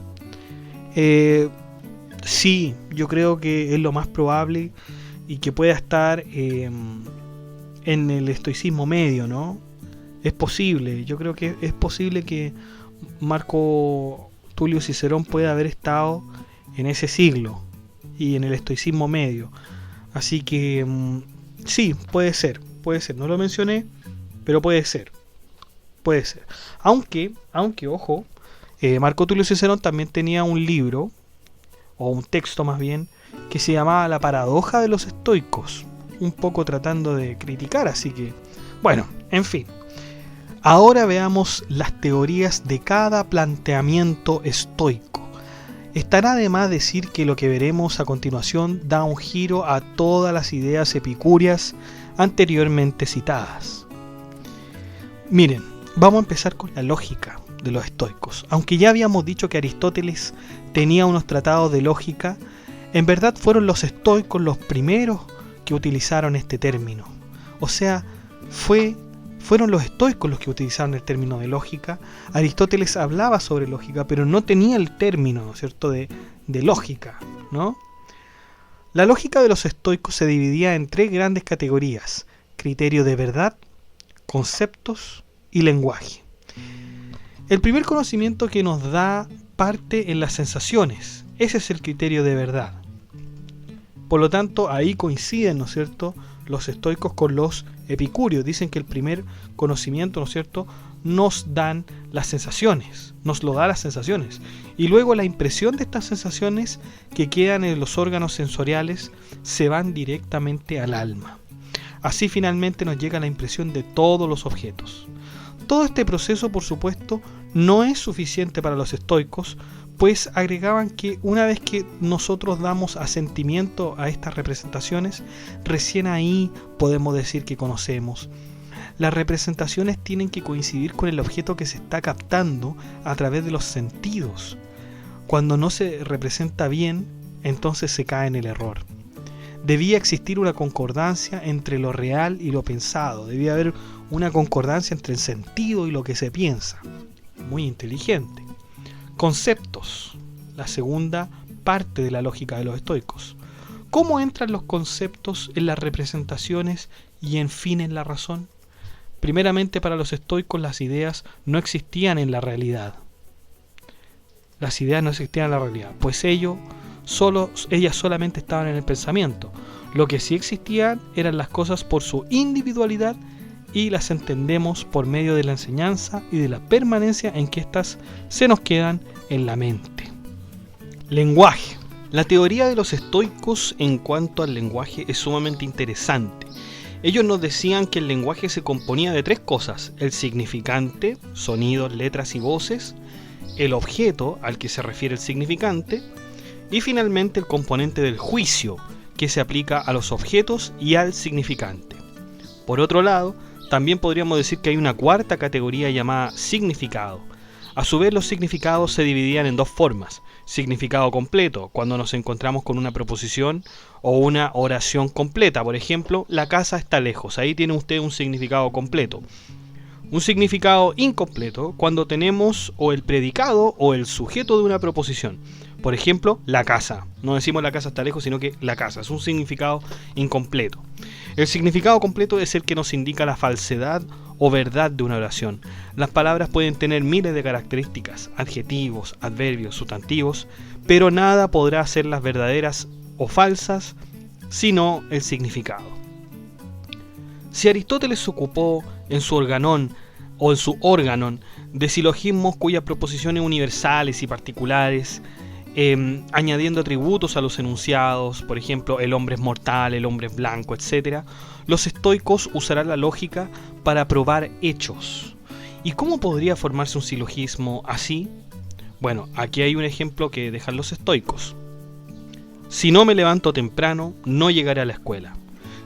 Sí, yo creo que es lo más probable y que pueda estar en el estoicismo medio, ¿no? Es posible, yo creo que es posible que Marco Tulio Cicerón pueda haber estado en ese siglo y en el estoicismo medio. Así que sí, puede ser, no lo mencioné, pero puede ser. Aunque ojo, Marco Tulio Cicerón también tenía un libro, o un texto más bien, que se llamaba La paradoja de los estoicos, un poco tratando de criticar, así que, bueno, en fin. Ahora veamos las teorías de cada planteamiento estoico. Estará de más decir que lo que veremos a continuación da un giro a todas las ideas epicúreas anteriormente citadas. Miren, vamos a empezar con la lógica de los estoicos. Aunque ya habíamos dicho que Aristóteles tenía unos tratados de lógica, en verdad fueron los estoicos los primeros que utilizaron este término. O sea, fueron los estoicos los que utilizaron el término de lógica. Aristóteles hablaba sobre lógica, pero no tenía el término, ¿no es cierto?, de lógica, ¿no? La lógica de los estoicos se dividía en 3 grandes categorías: criterio de verdad, conceptos y lenguaje. El primer conocimiento que nos da parte en las sensaciones. Ese es el criterio de verdad. Por lo tanto, ahí coinciden, ¿no es cierto?, los estoicos con los epicúreos dicen que el primer conocimiento, ¿no es cierto?, nos dan las sensaciones, nos lo da las sensaciones. Y luego la impresión de estas sensaciones que quedan en los órganos sensoriales se van directamente al alma. Así finalmente nos llega la impresión de todos los objetos. Todo este proceso, por supuesto, no es suficiente para los estoicos, pues agregaban que una vez que nosotros damos asentimiento a estas representaciones, recién ahí podemos decir que conocemos. Las representaciones tienen que coincidir con el objeto que se está captando a través de los sentidos. Cuando no se representa bien, entonces se cae en el error. Debía existir una concordancia entre lo real y lo pensado. Debía haber una concordancia entre el sentido y lo que se piensa. Muy inteligente. Conceptos. La segunda parte de la lógica de los estoicos. ¿Cómo entran los conceptos en las representaciones y en fin en la razón? Primeramente, para los estoicos las ideas no existían en la realidad. Las ideas no existían en la realidad, pues ellas solamente estaban en el pensamiento. Lo que sí existían eran las cosas por su individualidad y las entendemos por medio de la enseñanza y de la permanencia en que éstas se nos quedan en la mente. Lenguaje. La teoría de los estoicos en cuanto al lenguaje es sumamente interesante. Ellos nos decían que el lenguaje se componía de tres cosas: el significante, sonidos, letras y voces, el objeto al que se refiere el significante, y finalmente el componente del juicio, que se aplica a los objetos y al significante. Por otro lado, también podríamos decir que hay una cuarta categoría llamada significado. A su vez, los significados se dividían en dos formas: significado completo, cuando nos encontramos con una proposición o una oración completa. Por ejemplo, la casa está lejos. Ahí tiene usted un significado completo. Un significado incompleto, cuando tenemos o el predicado o el sujeto de una proposición. Por ejemplo, la casa. No decimos la casa está lejos, sino que la casa. Es un significado incompleto. El significado completo es el que nos indica la falsedad o verdad de una oración. Las palabras pueden tener miles de características, adjetivos, adverbios, sustantivos, pero nada podrá hacerlas verdaderas o falsas, sino el significado. Si Aristóteles se ocupó en su organón o en su órganon de silogismos cuyas proposiciones universales y particulares, añadiendo atributos a los enunciados, por ejemplo, el hombre es mortal, el hombre es blanco, etc., los estoicos usarán la lógica para probar hechos. ¿Y cómo podría formarse un silogismo así? Bueno, aquí hay un ejemplo que dejan los estoicos. Si no me levanto temprano, no llegaré a la escuela.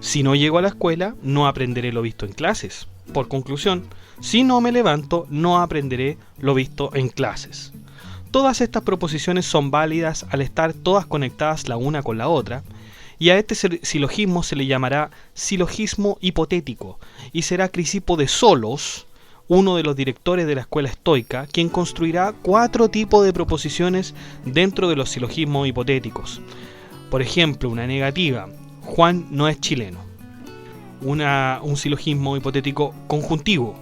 Si no llego a la escuela, no aprenderé lo visto en clases. Por conclusión, si no me levanto, no aprenderé lo visto en clases. Todas estas proposiciones son válidas al estar todas conectadas la una con la otra, y a este silogismo se le llamará silogismo hipotético, y será Crisipo de Solos, uno de los directores de la escuela estoica, quien construirá 4 tipos de proposiciones dentro de los silogismos hipotéticos. Por ejemplo, una negativa: Juan no es chileno. Un silogismo hipotético conjuntivo: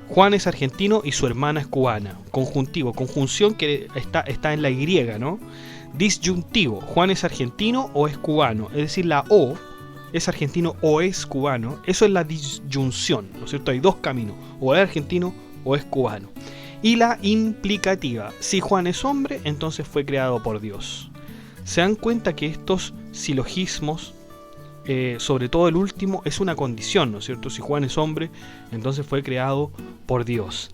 Juan es argentino y su hermana es cubana. Conjuntivo, conjunción que está en la Y, ¿no? Disyuntivo: Juan es argentino o es cubano. Es decir, la O es argentino o es cubano. Eso es la disyunción, ¿no es cierto? Hay dos caminos: o es argentino o es cubano. Y la implicativa: si Juan es hombre, entonces fue creado por Dios. Se dan cuenta que estos silogismos, sobre todo el último, es una condición, ¿no es cierto? Si Juan es hombre, entonces fue creado por Dios.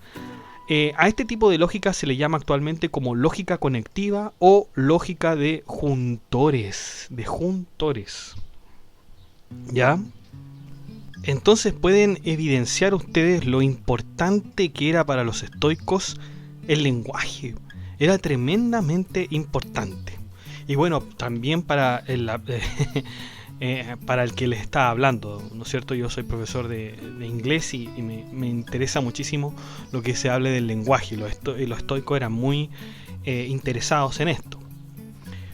A este tipo de lógica se le llama actualmente como lógica conectiva o lógica de juntores. ¿Ya? Entonces pueden evidenciar ustedes lo importante que era para los estoicos el lenguaje. Era tremendamente importante. Y bueno, también para para el que les está hablando, ¿no es cierto? Yo soy profesor de inglés y me interesa muchísimo lo que se hable del lenguaje. Los estoicos eran muy interesados en esto.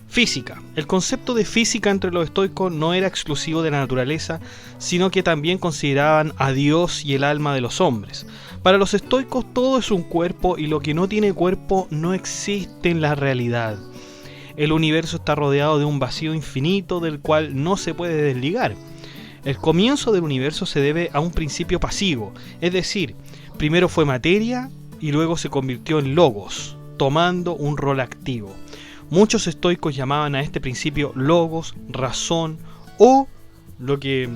Física. El concepto de física entre los estoicos no era exclusivo de la naturaleza, sino que también consideraban a Dios y el alma de los hombres. Para los estoicos todo es un cuerpo, y lo que no tiene cuerpo no existe en la realidad. El universo está rodeado de un vacío infinito del cual no se puede desligar. El comienzo del universo se debe a un principio pasivo, es decir, primero fue materia y luego se convirtió en logos, tomando un rol activo. Muchos estoicos llamaban a este principio logos, razón o lo que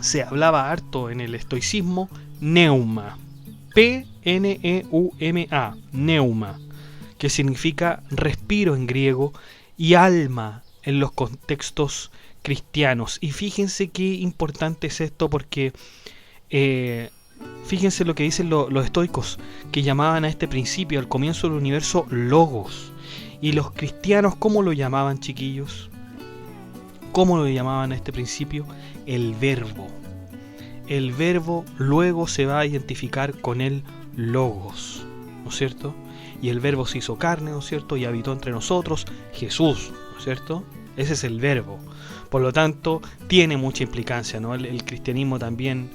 se hablaba harto en el estoicismo, neuma. P-N-E-U-M-A, neuma, que significa respiro en griego y alma en los contextos cristianos. Y fíjense qué importante es esto, porque fíjense lo que dicen los estoicos, que llamaban a este principio, al comienzo del universo, logos. Y los cristianos, ¿cómo lo llamaban, chiquillos? ¿Cómo lo llamaban a este principio? El verbo. El verbo luego se va a identificar con el logos, ¿no es cierto? Y el verbo se hizo carne, ¿no es cierto? Y habitó entre nosotros, Jesús, ¿no es cierto? Ese es el verbo. Por lo tanto, tiene mucha implicancia, ¿no? El cristianismo también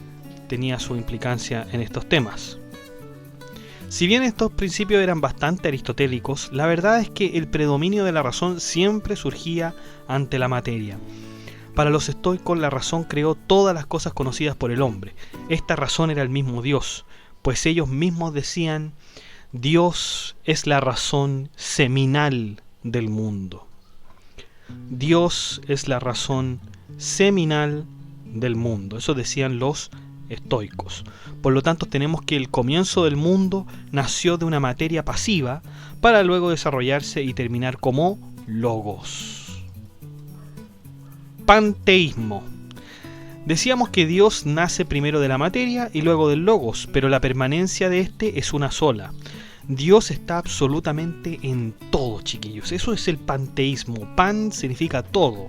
tenía su implicancia en estos temas. Si bien estos principios eran bastante aristotélicos, la verdad es que el predominio de la razón siempre surgía ante la materia. Para los estoicos, la razón creó todas las cosas conocidas por el hombre. Esta razón era el mismo Dios, pues ellos mismos decían: Dios es la razón seminal del mundo. Dios es la razón seminal del mundo. Eso decían los estoicos. Por lo tanto, tenemos que el comienzo del mundo nació de una materia pasiva para luego desarrollarse y terminar como logos. Panteísmo. Decíamos que Dios nace primero de la materia y luego del logos, pero la permanencia de este es una sola. Dios está absolutamente en todo, chiquillos. Eso es el panteísmo. Pan significa todo,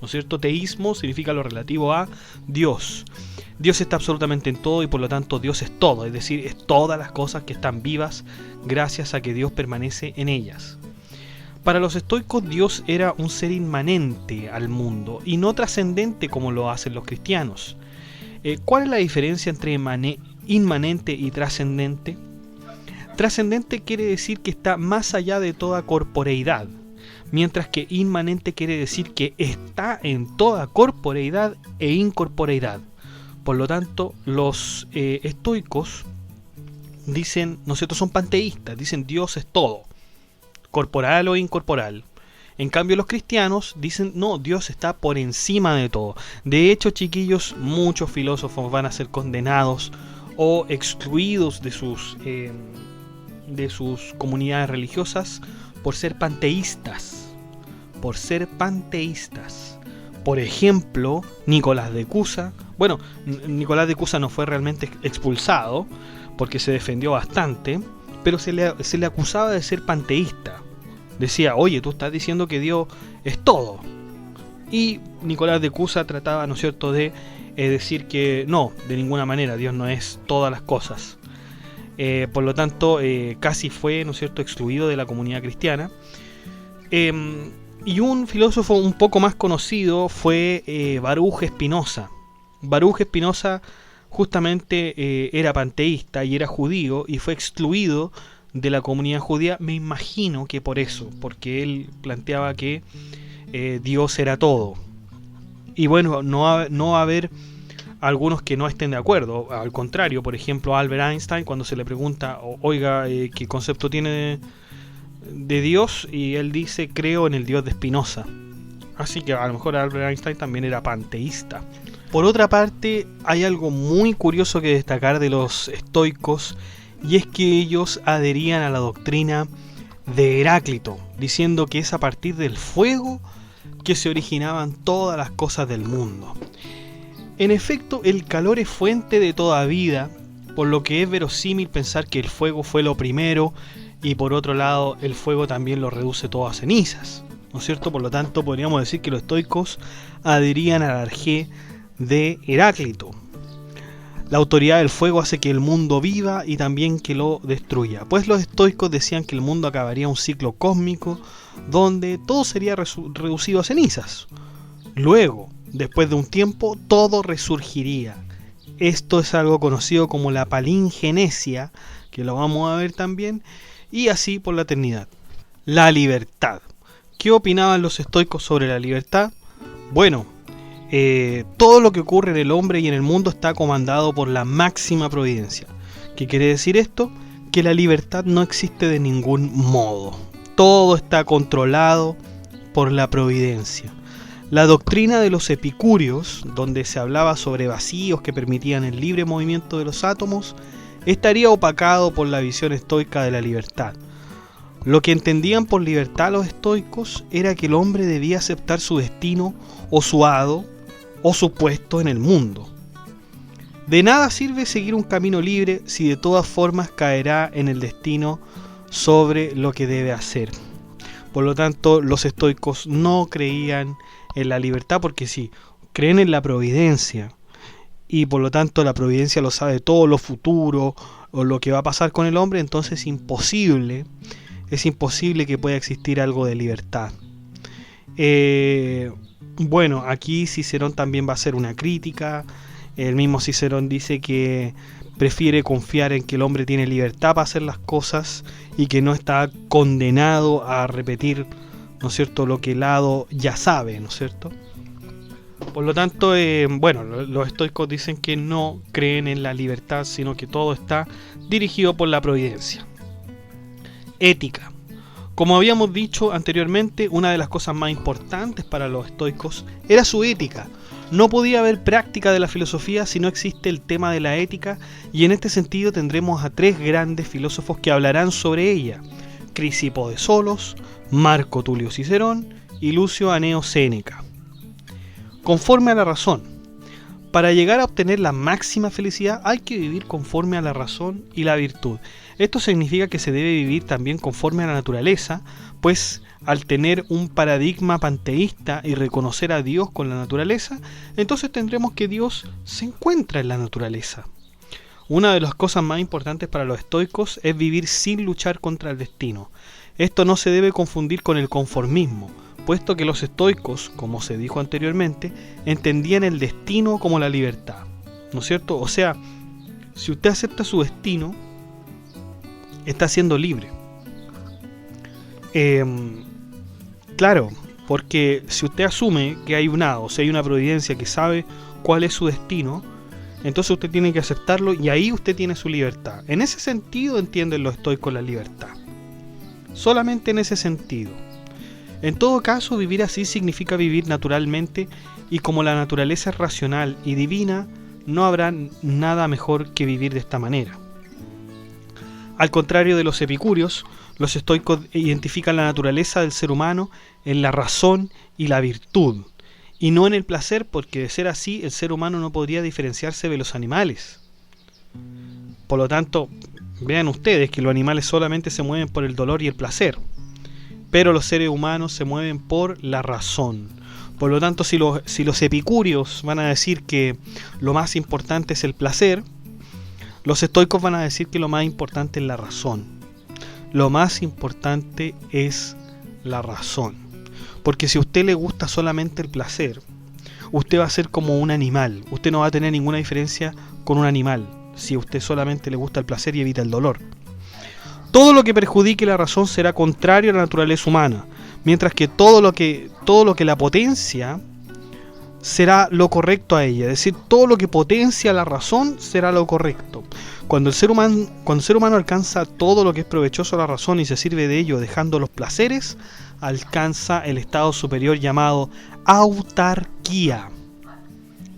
¿no es cierto? Teísmo significa lo relativo a Dios. Dios está absolutamente en todo y por lo tanto Dios es todo, es decir, es todas las cosas que están vivas gracias a que Dios permanece en ellas. Para los estoicos, Dios era un ser inmanente al mundo y no trascendente como lo hacen los cristianos. ¿Cuál es la diferencia entre inmanente y trascendente? Trascendente quiere decir que está más allá de toda corporeidad, mientras que inmanente quiere decir que está en toda corporeidad e incorporeidad. Por lo tanto, los estoicos dicen, ¿no es cierto?, son panteístas, dicen Dios es todo, corporal o incorporal. En cambio, los cristianos dicen, no, Dios está por encima de todo. De hecho, chiquillos, muchos filósofos van a ser condenados o excluidos de sus comunidades religiosas por ser panteístas. Por ser panteístas. Por ejemplo, Nicolás de Cusa. Bueno, Nicolás de Cusa no fue realmente expulsado porque se defendió bastante, pero se le acusaba de ser panteísta. Decía, oye, tú estás diciendo que Dios es todo. Y Nicolás de Cusa trataba, ¿no es cierto?, de decir que no, de ninguna manera, Dios no es todas las cosas. Por lo tanto, casi fue, ¿no es cierto?, excluido de la comunidad cristiana. Y un filósofo un poco más conocido fue Baruch Spinoza. Baruch Spinoza justamente era panteísta y era judío y fue excluido de la comunidad judía, me imagino que por eso, porque él planteaba que Dios era todo. Y bueno, no va a haber algunos que no estén de acuerdo, al contrario, por ejemplo, Albert Einstein, cuando se le pregunta, oiga, ¿qué concepto tiene de Dios? Y él dice, creo en el Dios de Spinoza. Así que a lo mejor Albert Einstein también era panteísta. Por otra parte, hay algo muy curioso que destacar de los estoicos, y es que ellos adherían a la doctrina de Heráclito, diciendo que es a partir del fuego que se originaban todas las cosas del mundo. En efecto, el calor es fuente de toda vida, por lo que es verosímil pensar que el fuego fue lo primero, y por otro lado, el fuego también lo reduce todo a cenizas, ¿no es cierto? Por lo tanto, podríamos decir que los estoicos adherían a la arjé de Heráclito. La autoridad del fuego hace que el mundo viva y también que lo destruya. Pues los estoicos decían que el mundo acabaría un ciclo cósmico donde todo sería reducido a cenizas. Luego, después de un tiempo, todo resurgiría. Esto es algo conocido como la palingenesia, que lo vamos a ver también, y así por la eternidad. La libertad. ¿Qué opinaban los estoicos sobre la libertad? Bueno, todo lo que ocurre en el hombre y en el mundo está comandado por la máxima providencia. ¿Qué quiere decir esto? Que la libertad no existe de ningún modo. Todo está controlado por la providencia. La doctrina de los epicúreos, donde se hablaba sobre vacíos que permitían el libre movimiento de los átomos, estaría opacado por la visión estoica de la libertad. Lo que entendían por libertad los estoicos era que el hombre debía aceptar su destino o su hado o su puesto en el mundo. De nada sirve seguir un camino libre si de todas formas caerá en el destino sobre lo que debe hacer. Por lo tanto, los estoicos no creían en la libertad porque sí, creen en la providencia y por lo tanto la providencia lo sabe todo, lo futuro o lo que va a pasar con el hombre, entonces es imposible que pueda existir algo de libertad. Bueno, aquí Cicerón también va a hacer una crítica. El mismo Cicerón dice que prefiere confiar en que el hombre tiene libertad para hacer las cosas y que no está condenado a repetir, ¿no es cierto?, lo que el hado ya sabe, ¿no es cierto? Por lo tanto, bueno, los estoicos dicen que no creen en la libertad, sino que todo está dirigido por la providencia. Ética. Como habíamos dicho anteriormente, una de las cosas más importantes para los estoicos era su ética. No podía haber práctica de la filosofía si no existe el tema de la ética, y en este sentido tendremos a tres grandes filósofos que hablarán sobre ella: Crisipo de Solos, Marco Tulio Cicerón y Lucio Aneo Séneca. Conforme a la razón. Para llegar a obtener la máxima felicidad hay que vivir conforme a la razón y la virtud. Esto significa que se debe vivir también conforme a la naturaleza, pues al tener un paradigma panteísta y reconocer a Dios con la naturaleza, entonces tendremos que Dios se encuentra en la naturaleza. Una de las cosas más importantes para los estoicos es vivir sin luchar contra el destino. Esto no se debe confundir con el conformismo, puesto que los estoicos, como se dijo anteriormente, entendían el destino como la libertad, ¿no es cierto? O sea, si usted acepta su destino, está siendo libre. Claro, porque si usted asume que hay un hado, o sea, hay una providencia que sabe cuál es su destino, entonces usted tiene que aceptarlo y ahí usted tiene su libertad. En ese sentido entienden los estoicos la libertad. Solamente en ese sentido. En todo caso, vivir así significa vivir naturalmente, y como la naturaleza es racional y divina, no habrá nada mejor que vivir de esta manera. Al contrario de los epicúreos, los estoicos identifican la naturaleza del ser humano en la razón y la virtud, y no en el placer, porque de ser así, el ser humano no podría diferenciarse de los animales. Por lo tanto, vean ustedes que los animales solamente se mueven por el dolor y el placer, pero los seres humanos se mueven por la razón. Por lo tanto, si los epicúreos van a decir que lo más importante es el placer, los estoicos van a decir que lo más importante es la razón. Lo más importante es la razón. Porque si a usted le gusta solamente el placer, usted va a ser como un animal. Usted no va a tener ninguna diferencia con un animal si a usted solamente le gusta el placer y evita el dolor. Todo lo que perjudique la razón será contrario a la naturaleza humana, mientras que todo lo que la potencia será lo correcto a ella. Es decir, todo lo que potencia la razón será lo correcto. Cuando el ser humano alcanza todo lo que es provechoso a la razón y se sirve de ello dejando los placeres, alcanza el estado superior llamado autarquía.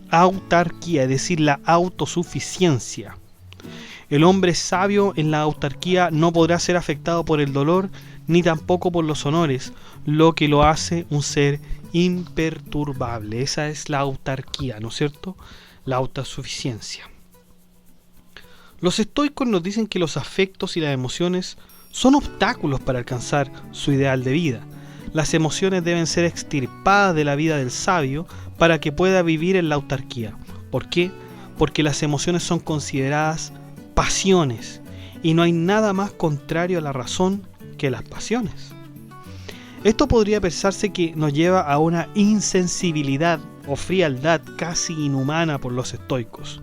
Autarquía, es decir, la autosuficiencia. El hombre sabio en la autarquía no podrá ser afectado por el dolor ni tampoco por los honores, lo que lo hace un ser imperturbable. Esa es la autarquía, ¿no es cierto? La autosuficiencia. Los estoicos nos dicen que los afectos y las emociones son obstáculos para alcanzar su ideal de vida. Las emociones deben ser extirpadas de la vida del sabio para que pueda vivir en la autarquía. ¿Por qué? Porque las emociones son consideradas pasiones y no hay nada más contrario a la razón que las pasiones. Esto podría pensarse que nos lleva a una insensibilidad o frialdad casi inhumana por los estoicos.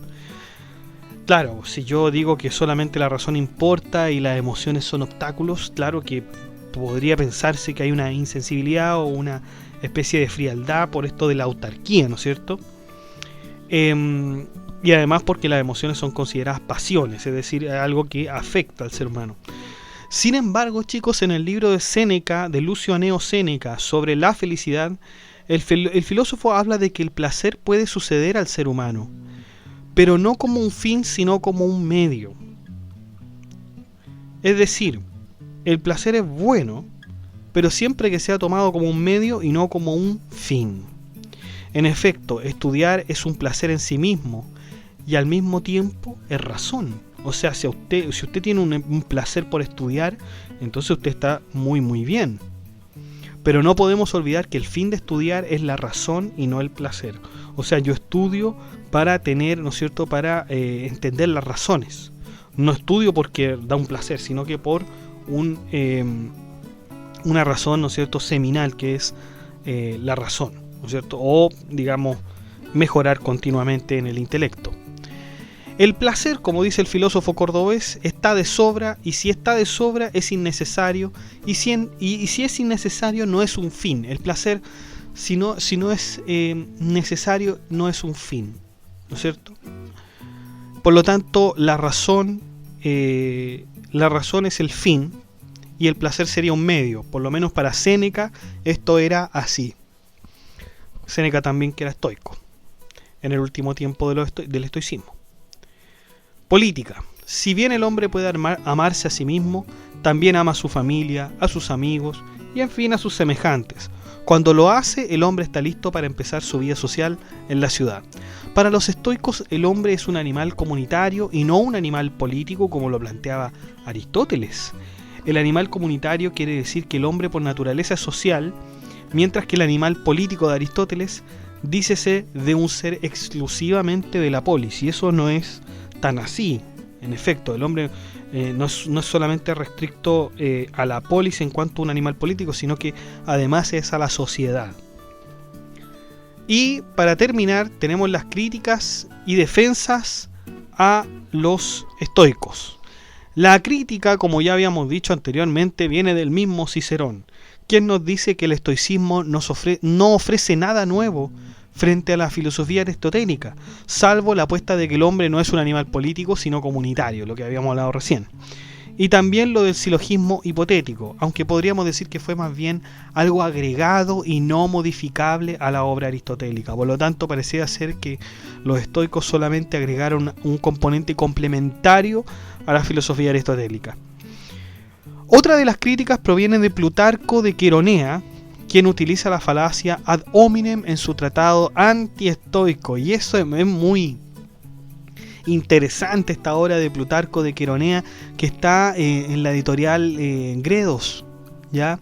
Claro, si yo digo que solamente la razón importa y las emociones son obstáculos, claro que podría pensarse que hay una insensibilidad o una especie de frialdad por esto de la autarquía, ¿no es cierto? Y además porque las emociones son consideradas pasiones, es decir, algo que afecta al ser humano. Sin embargo, chicos, en el libro de Séneca, de Lucio Aneo Séneca, sobre la felicidad, el filósofo habla de que el placer puede suceder al ser humano, pero no como un fin, sino como un medio. Es decir, el placer es bueno, pero siempre que sea tomado como un medio y no como un fin. En efecto, estudiar es un placer en sí mismo y al mismo tiempo es razón. O sea, si usted tiene un placer por estudiar, entonces usted está muy bien. Pero no podemos olvidar que el fin de estudiar es la razón y no el placer. O sea, yo estudio para tener, ¿no es cierto?, para entender las razones. No estudio porque da un placer, sino que por una razón, ¿no es cierto?, seminal, que es la razón, ¿no es cierto? O, digamos, mejorar continuamente en el intelecto. El placer, como dice el filósofo cordobés, está de sobra, y si está de sobra es innecesario, y si es innecesario no es un fin. El placer, si no es necesario, no es un fin, ¿no es cierto? Por lo tanto, la razón es el fin, y el placer sería un medio. Por lo menos para Séneca esto era así. Séneca también, que era estoico, en el último tiempo del estoicismo. Política. Si bien el hombre puede amarse a sí mismo, también ama a su familia, a sus amigos y en fin a sus semejantes. Cuando lo hace, el hombre está listo para empezar su vida social en la ciudad. Para los estoicos, el hombre es un animal comunitario y no un animal político como lo planteaba Aristóteles. El animal comunitario quiere decir que el hombre por naturaleza es social, mientras que el animal político de Aristóteles dícese de un ser exclusivamente de la polis, y eso no es tan así. En efecto, el hombre no es solamente restricto a la polis en cuanto a un animal político, sino que además es a la sociedad. Y para terminar, tenemos las críticas y defensas a los estoicos. La crítica, como ya habíamos dicho anteriormente, viene del mismo Cicerón, quien nos dice que el estoicismo no ofrece nada nuevo frente a la filosofía aristotélica, salvo la apuesta de que el hombre no es un animal político, sino comunitario, lo que habíamos hablado recién. Y también lo del silogismo hipotético, aunque podríamos decir que fue más bien algo agregado y no modificable a la obra aristotélica. Por lo tanto, parecía ser que los estoicos solamente agregaron un componente complementario a la filosofía aristotélica. Otra de las críticas proviene de Plutarco de Queronea, quien utiliza la falacia ad hominem en su tratado antiestoico, y eso es muy interesante, esta obra de Plutarco de Queronea, que está en la editorial Gredos, ¿ya?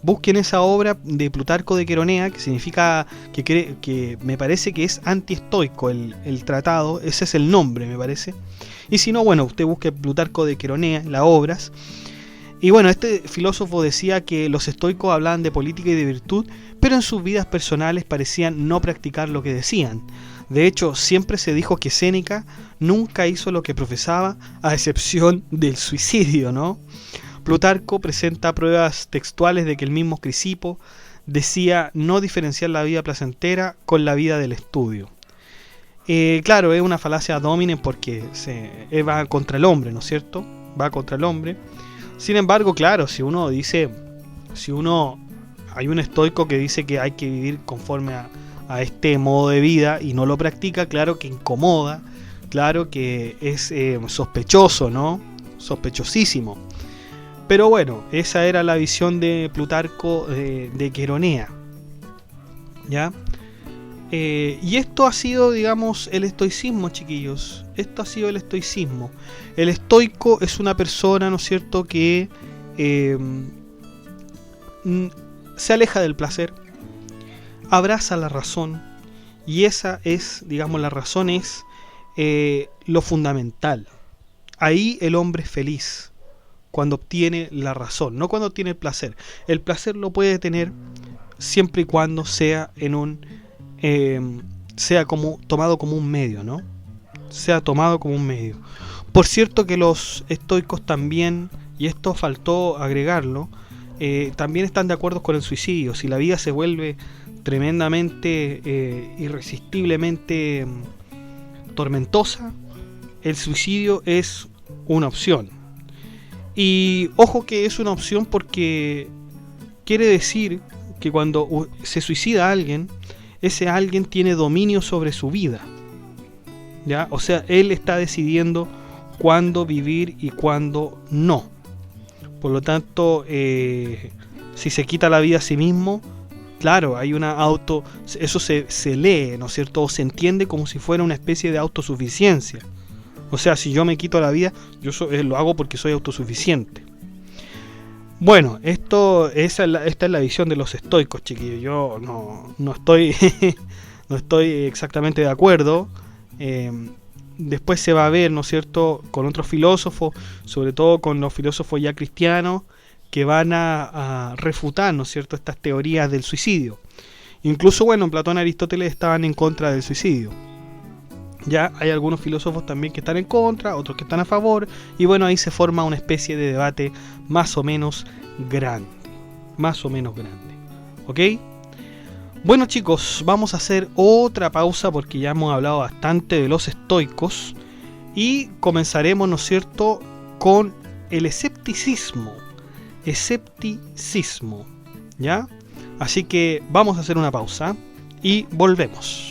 Busquen esa obra de Plutarco de Queronea, que significa, que me parece que es antiestoico el tratado, ese es el nombre, me parece. Y si no, bueno, usted busque Plutarco de Queronea, las obras. Y bueno, este filósofo decía que los estoicos hablaban de política y de virtud, pero en sus vidas personales parecían no practicar lo que decían. De hecho, siempre se dijo que Séneca nunca hizo lo que profesaba, a excepción del suicidio, ¿no? Plutarco presenta pruebas textuales de que el mismo Crisipo decía no diferenciar la vida placentera con la vida del estudio. Claro, es una falacia ad hominem porque va contra el hombre, ¿no es cierto? Va contra el hombre. Sin embargo, claro, hay un estoico que dice que hay que vivir conforme a este modo de vida y no lo practica, claro que incomoda, claro que es sospechoso, ¿no? Sospechosísimo. Pero bueno, esa era la visión de Plutarco de Queronea, ¿ya? Y esto ha sido, digamos, el estoicismo, chiquillos. Esto ha sido el estoicismo. El estoico es una persona, ¿no es cierto?, que se aleja del placer, abraza la razón, y esa es, digamos, la razón es lo fundamental. Ahí el hombre es feliz, cuando obtiene la razón, no cuando obtiene el placer. El placer lo puede tener siempre y cuando sea tomado como un medio, ¿no? Sea tomado como un medio. Por cierto que los estoicos también, y esto faltó agregarlo, también están de acuerdo con el suicidio. Si la vida se vuelve tremendamente, irresistiblemente tormentosa, el suicidio es una opción. Y ojo que es una opción porque quiere decir que cuando se suicida alguien, ese alguien tiene dominio sobre su vida, ¿ya? O sea, él está decidiendo cuándo vivir y cuándo no. Por lo tanto, si se quita la vida a sí mismo, claro, hay una eso se lee, ¿no es cierto? O se entiende como si fuera una especie de autosuficiencia. O sea, si yo me quito la vida, lo hago porque soy autosuficiente. Bueno, esta es la visión de los estoicos, chiquillos. Yo no estoy no estoy exactamente de acuerdo. Después se va a ver, ¿no es cierto?, con otros filósofos, sobre todo con los filósofos ya cristianos, que van a refutar, ¿no es cierto?, estas teorías del suicidio. Incluso, bueno, Platón y Aristóteles estaban en contra del suicidio. Ya hay algunos filósofos también que están en contra, otros que están a favor, y bueno, ahí se forma una especie de debate más o menos grande. ¿Ok? Bueno, chicos, vamos a hacer otra pausa porque ya hemos hablado bastante de los estoicos y comenzaremos, ¿no es cierto?, con el escepticismo, ¿ya? Así que vamos a hacer una pausa y volvemos.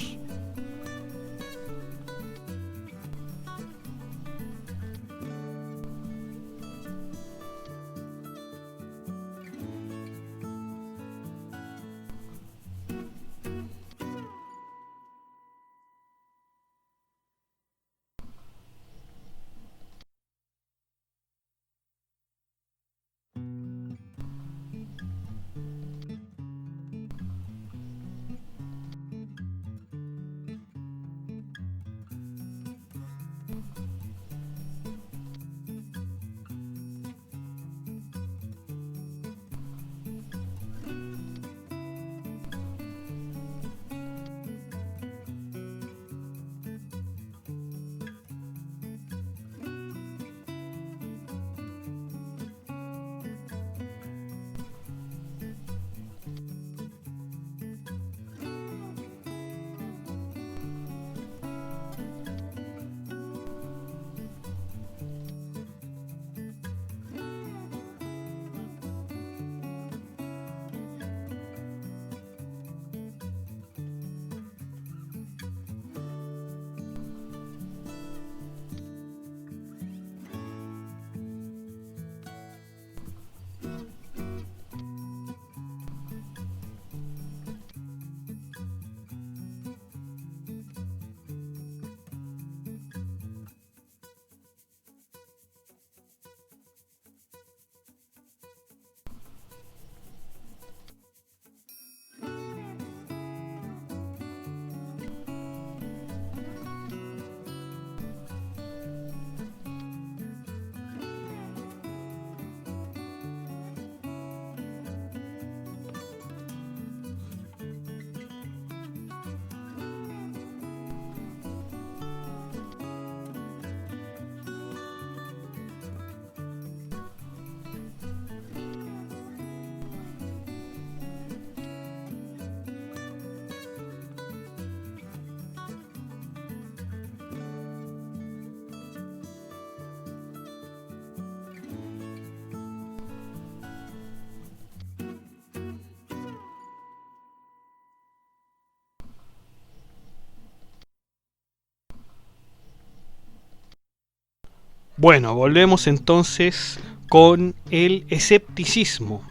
Bueno, volvemos entonces con el escepticismo.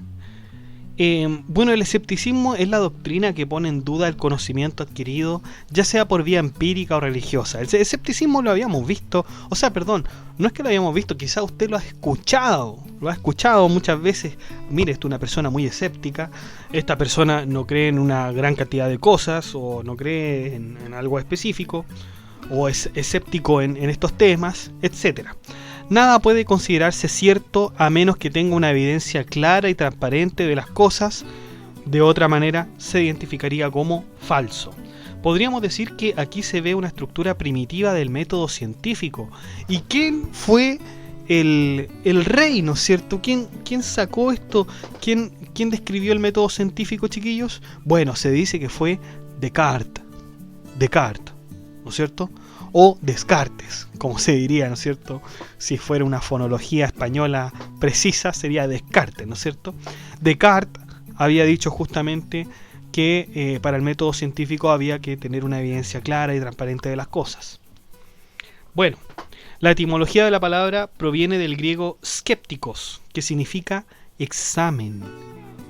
Bueno, el escepticismo es la doctrina que pone en duda el conocimiento adquirido, ya sea por vía empírica o religiosa. El escepticismo lo habíamos visto, no es que lo habíamos visto, quizá usted lo ha escuchado muchas veces. Mire, esto es una persona muy escéptica, esta persona no cree en una gran cantidad de cosas, o no cree en algo específico, o es escéptico en estos temas, etcétera. Nada puede considerarse cierto a menos que tenga una evidencia clara y transparente de las cosas, de otra manera se identificaría como falso. Podríamos decir que aquí se ve una estructura primitiva del método científico. ¿Y quién fue el rey, ¿no es cierto? ¿Quién sacó esto? ¿Quién describió el método científico, chiquillos? Bueno, se dice que fue Descartes, ¿no es cierto? O Descartes, como se diría, ¿no es cierto? Si fuera una fonología española precisa, sería Descartes, ¿no es cierto? Descartes había dicho justamente que para el método científico había que tener una evidencia clara y transparente de las cosas. Bueno, la etimología de la palabra proviene del griego skeptikos, que significa examen.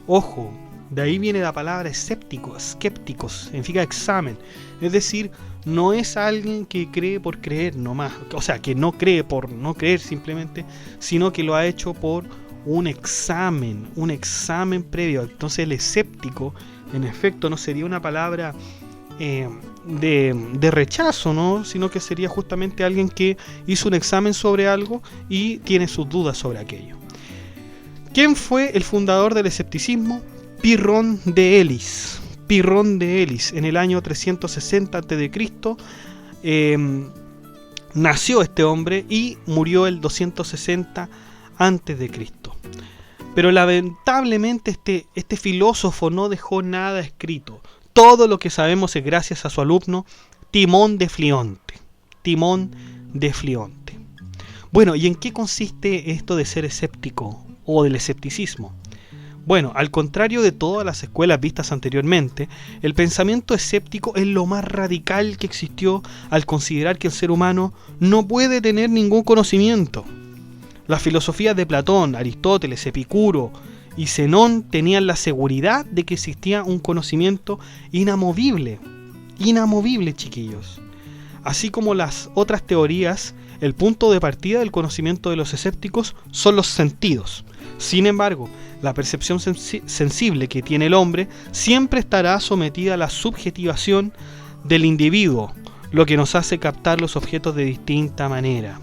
Ojo, de ahí viene la palabra escéptico, skeptikos, significa examen. Es decir, no es alguien que cree por creer nomás, o sea, que no cree por no creer simplemente, sino que lo ha hecho por un examen previo. Entonces el escéptico, en efecto, no sería una palabra de rechazo, ¿no? Sino que sería justamente alguien que hizo un examen sobre algo y tiene sus dudas sobre aquello. ¿Quién fue el fundador del escepticismo? Pirrón de Elis. En el año 360 a.C. Nació este hombre y murió el 260 a.C. Pero lamentablemente este filósofo no dejó nada escrito. Todo lo que sabemos es gracias a su alumno Timón de Fleonte. Bueno, ¿y en qué consiste esto de ser escéptico o del escepticismo? Bueno, al contrario de todas las escuelas vistas anteriormente, el pensamiento escéptico es lo más radical que existió al considerar que el ser humano no puede tener ningún conocimiento. Las filosofías de Platón, Aristóteles, Epicuro y Zenón tenían la seguridad de que existía un conocimiento inamovible, chiquillos. Así como las otras teorías, el punto de partida del conocimiento de los escépticos son los sentidos. Sin embargo, la percepción sensible que tiene el hombre siempre estará sometida a la subjetivación del individuo, lo que nos hace captar los objetos de distinta manera.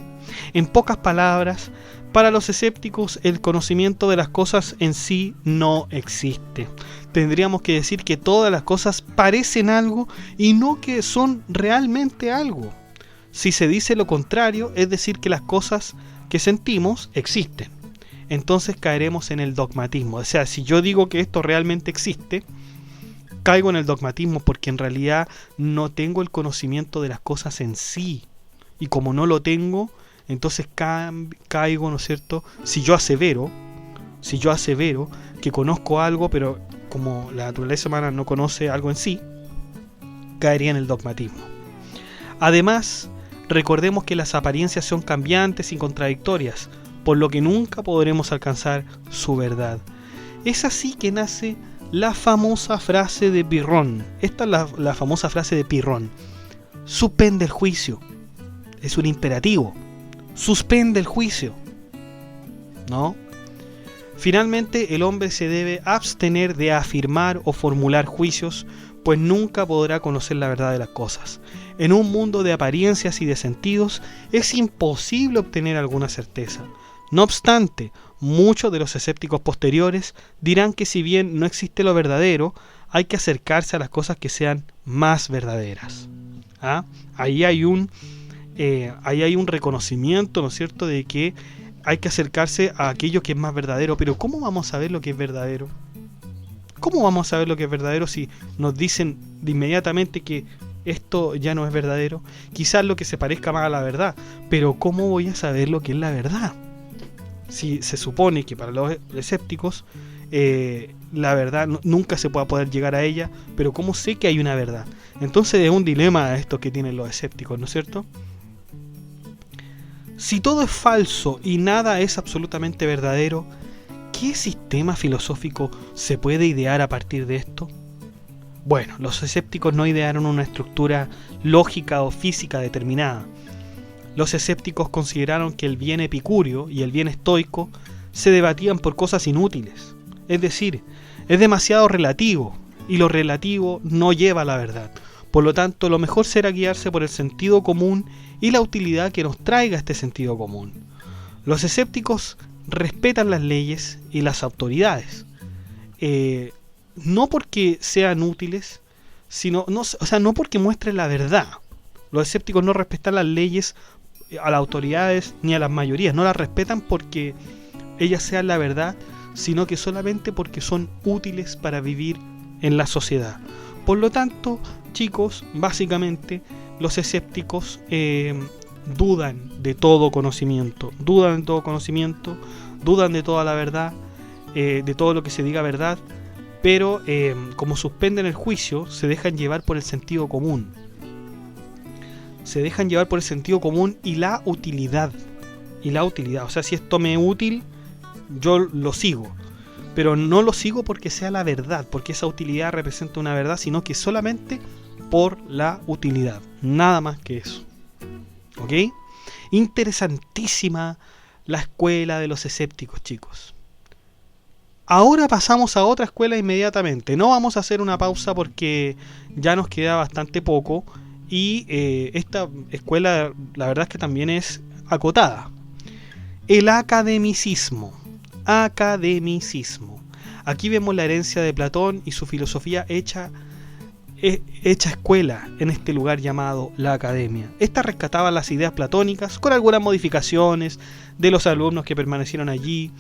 En pocas palabras, para los escépticos el conocimiento de las cosas en sí no existe. Tendríamos que decir que todas las cosas parecen algo y no que son realmente algo. Si se dice lo contrario, es decir que las cosas que sentimos existen. Entonces caeremos en el dogmatismo. O sea, si yo digo que esto realmente existe, caigo en el dogmatismo porque en realidad no tengo el conocimiento de las cosas en sí. Y como no lo tengo, entonces caigo, ¿no es cierto? Si yo asevero que conozco algo, pero como la naturaleza humana no conoce algo en sí, caería en el dogmatismo. Además, recordemos que las apariencias son cambiantes y contradictorias, por lo que nunca podremos alcanzar su verdad. Es así que nace la famosa frase de Pirrón. Esta es la famosa frase de Pirrón. Suspende el juicio. Es un imperativo. Suspende el juicio. ¿No? Finalmente, el hombre se debe abstener de afirmar o formular juicios, pues nunca podrá conocer la verdad de las cosas. En un mundo de apariencias y de sentidos, es imposible obtener alguna certeza. No obstante, muchos de los escépticos posteriores dirán que si bien no existe lo verdadero, hay que acercarse a las cosas que sean más verdaderas. ¿Ah? Ahí hay un reconocimiento, ¿no es cierto?, de que hay que acercarse a aquello que es más verdadero. Pero ¿cómo vamos a saber lo que es verdadero? ¿Cómo vamos a saber lo que es verdadero si nos dicen de inmediatamente que esto ya no es verdadero? Quizás lo que se parezca más a la verdad, pero ¿cómo voy a saber lo que es la verdad? Si se supone que para los escépticos la verdad nunca se pueda poder llegar a ella, pero ¿cómo sé que hay una verdad? Entonces es un dilema esto que tienen los escépticos, ¿no es cierto? Si todo es falso y nada es absolutamente verdadero, ¿qué sistema filosófico se puede idear a partir de esto? Bueno, los escépticos no idearon una estructura lógica o física determinada. Los escépticos consideraron que el bien epicúreo y el bien estoico se debatían por cosas inútiles. Es decir, es demasiado relativo y lo relativo no lleva a la verdad. Por lo tanto, lo mejor será guiarse por el sentido común y la utilidad que nos traiga este sentido común. Los escépticos respetan las leyes y las autoridades, no porque sean útiles, sino no porque muestren la verdad. Los escépticos no respetan las leyes a las autoridades ni a las mayorías, no las respetan porque ellas sean la verdad, sino que solamente porque son útiles para vivir en la sociedad. Por lo tanto, chicos, básicamente los escépticos dudan de todo conocimiento, dudan de toda la verdad, de todo lo que se diga verdad, pero como suspenden el juicio, se dejan llevar por el sentido común. Se dejan llevar por el sentido común y la utilidad. O sea, si esto me es útil, yo lo sigo. Pero no lo sigo porque sea la verdad, porque esa utilidad representa una verdad, sino que solamente por la utilidad. Nada más que eso. ¿Ok? Interesantísima la escuela de los escépticos, chicos. Ahora pasamos a otra escuela inmediatamente. No vamos a hacer una pausa porque ya nos queda bastante poco. Y esta escuela, la verdad es que también es acotada. El academicismo. Aquí vemos la herencia de Platón y su filosofía hecha escuela en este lugar llamado la academia. Esta rescataba las ideas platónicas con algunas modificaciones de los alumnos que permanecieron allí.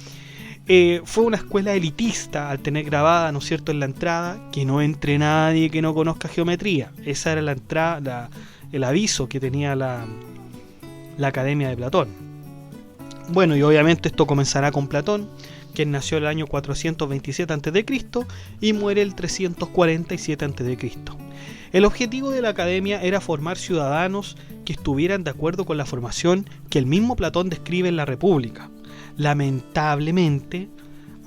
Fue una escuela elitista al tener grabada, ¿no es cierto?, en la entrada, que no entre nadie que no conozca geometría. Esa era la entrada, el aviso que tenía la academia de Platón. Bueno, y obviamente esto comenzará con Platón, quien nació el año 427 a.C. y muere el 347 a.C. El objetivo de la academia era formar ciudadanos que estuvieran de acuerdo con la formación que el mismo Platón describe en la República. Lamentablemente,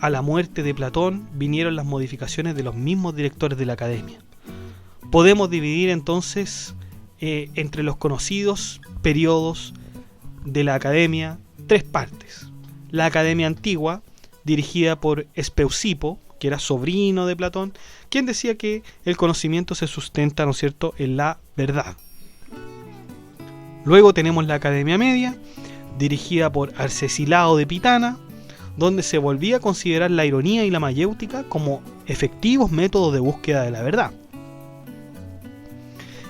a la muerte de Platón vinieron las modificaciones de los mismos directores de la academia. Podemos dividir entonces entre los conocidos periodos de la academia tres partes. La academia antigua, dirigida por Espeusipo, que era sobrino de Platón, quien decía que el conocimiento se sustenta, ¿no es cierto?, en la verdad. Luego tenemos la academia media, dirigida por Arcesilao de Pitana, donde se volvía a considerar la ironía y la mayéutica como efectivos métodos de búsqueda de la verdad.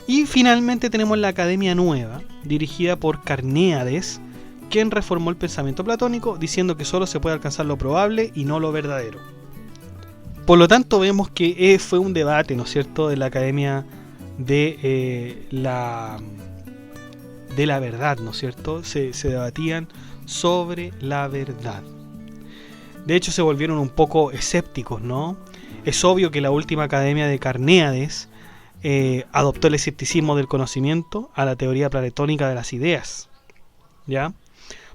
Y finalmente tenemos la academia nueva, dirigida por Carnéades, quien reformó el pensamiento platónico diciendo que solo se puede alcanzar lo probable y no lo verdadero. Por lo tanto, vemos que fue un debate, ¿no es cierto?, de la academia de la verdad, ¿no es cierto? Se debatían sobre la verdad. De hecho, se volvieron un poco escépticos, ¿no? Es obvio que la última academia de Carnéades adoptó el escepticismo del conocimiento a la teoría platónica de las ideas, ¿ya?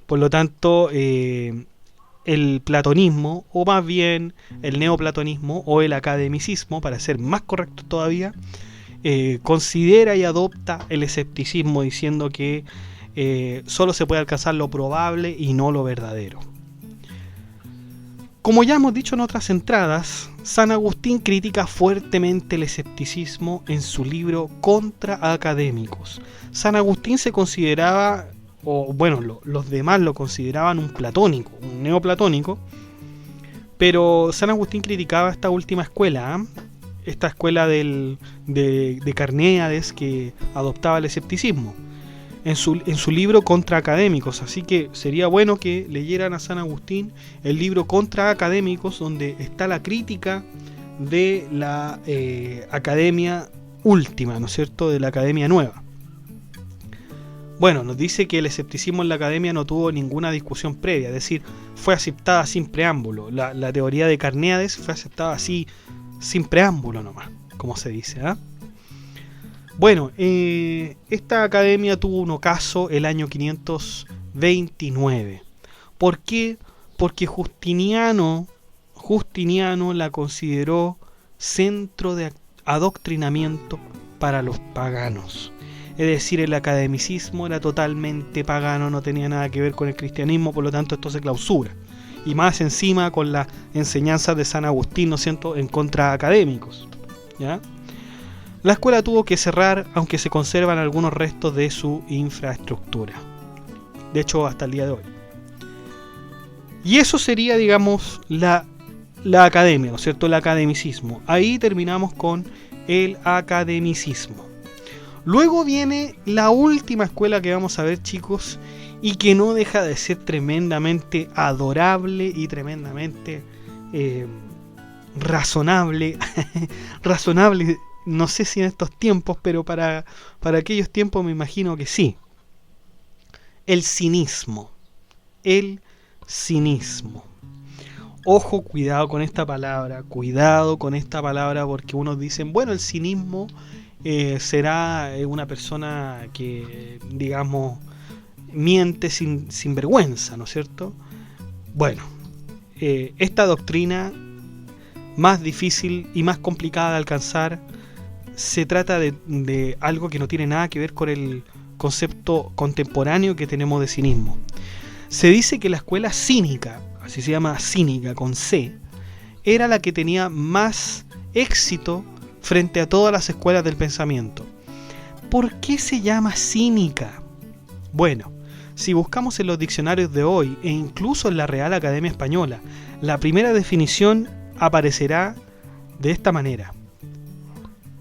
Por lo tanto, el platonismo, o más bien el neoplatonismo o el academicismo, para ser más correcto todavía, considera y adopta el escepticismo diciendo que solo se puede alcanzar lo probable y no lo verdadero. Como ya hemos dicho en otras entradas, San Agustín critica fuertemente el escepticismo en su libro Contra Académicos. San Agustín se consideraba, o bueno, los demás lo consideraban un platónico, un neoplatónico, pero San Agustín criticaba esta última escuela, esta escuela de Carnéades que adoptaba el escepticismo en su libro Contra Académicos. Así que sería bueno que leyeran a San Agustín el libro Contra Académicos, donde está la crítica de la academia última, ¿no es cierto?, de la academia nueva. Bueno, nos dice que el escepticismo en la academia no tuvo ninguna discusión previa, es decir, fue aceptada sin preámbulo. La teoría de Carnéades fue aceptada así, sin preámbulo nomás, como se dice, ¿eh? Bueno, esta academia tuvo un ocaso el año 529. ¿Por qué? Porque Justiniano la consideró centro de adoctrinamiento para los paganos. Es decir, el academicismo era totalmente pagano, no tenía nada que ver con el cristianismo, por lo tanto esto se clausura. Y más encima con las enseñanzas de San Agustín, ¿no es cierto?, en contra académicos, ¿ya? La escuela tuvo que cerrar, aunque se conservan algunos restos de su infraestructura. De hecho, hasta el día de hoy. Y eso sería, digamos, la academia, ¿no es cierto?, el academicismo. Ahí terminamos con el academicismo. Luego viene la última escuela que vamos a ver, chicos, y que no deja de ser tremendamente adorable y tremendamente razonable. Razonable, no sé si en estos tiempos, pero para aquellos tiempos me imagino que sí. El cinismo. El cinismo. Ojo, cuidado con esta palabra, porque unos dicen, bueno, el cinismo será una persona que, digamos, miente sin vergüenza, ¿no es cierto? Bueno, esta doctrina, más difícil y más complicada de alcanzar, se trata de algo que no tiene nada que ver con el concepto contemporáneo que tenemos de cinismo. Se dice que la escuela cínica, así se llama cínica con C, era la que tenía más éxito frente a todas las escuelas del pensamiento. ¿Por qué se llama cínica? Bueno, si buscamos en los diccionarios de hoy e incluso en la Real Academia Española, la primera definición aparecerá de esta manera.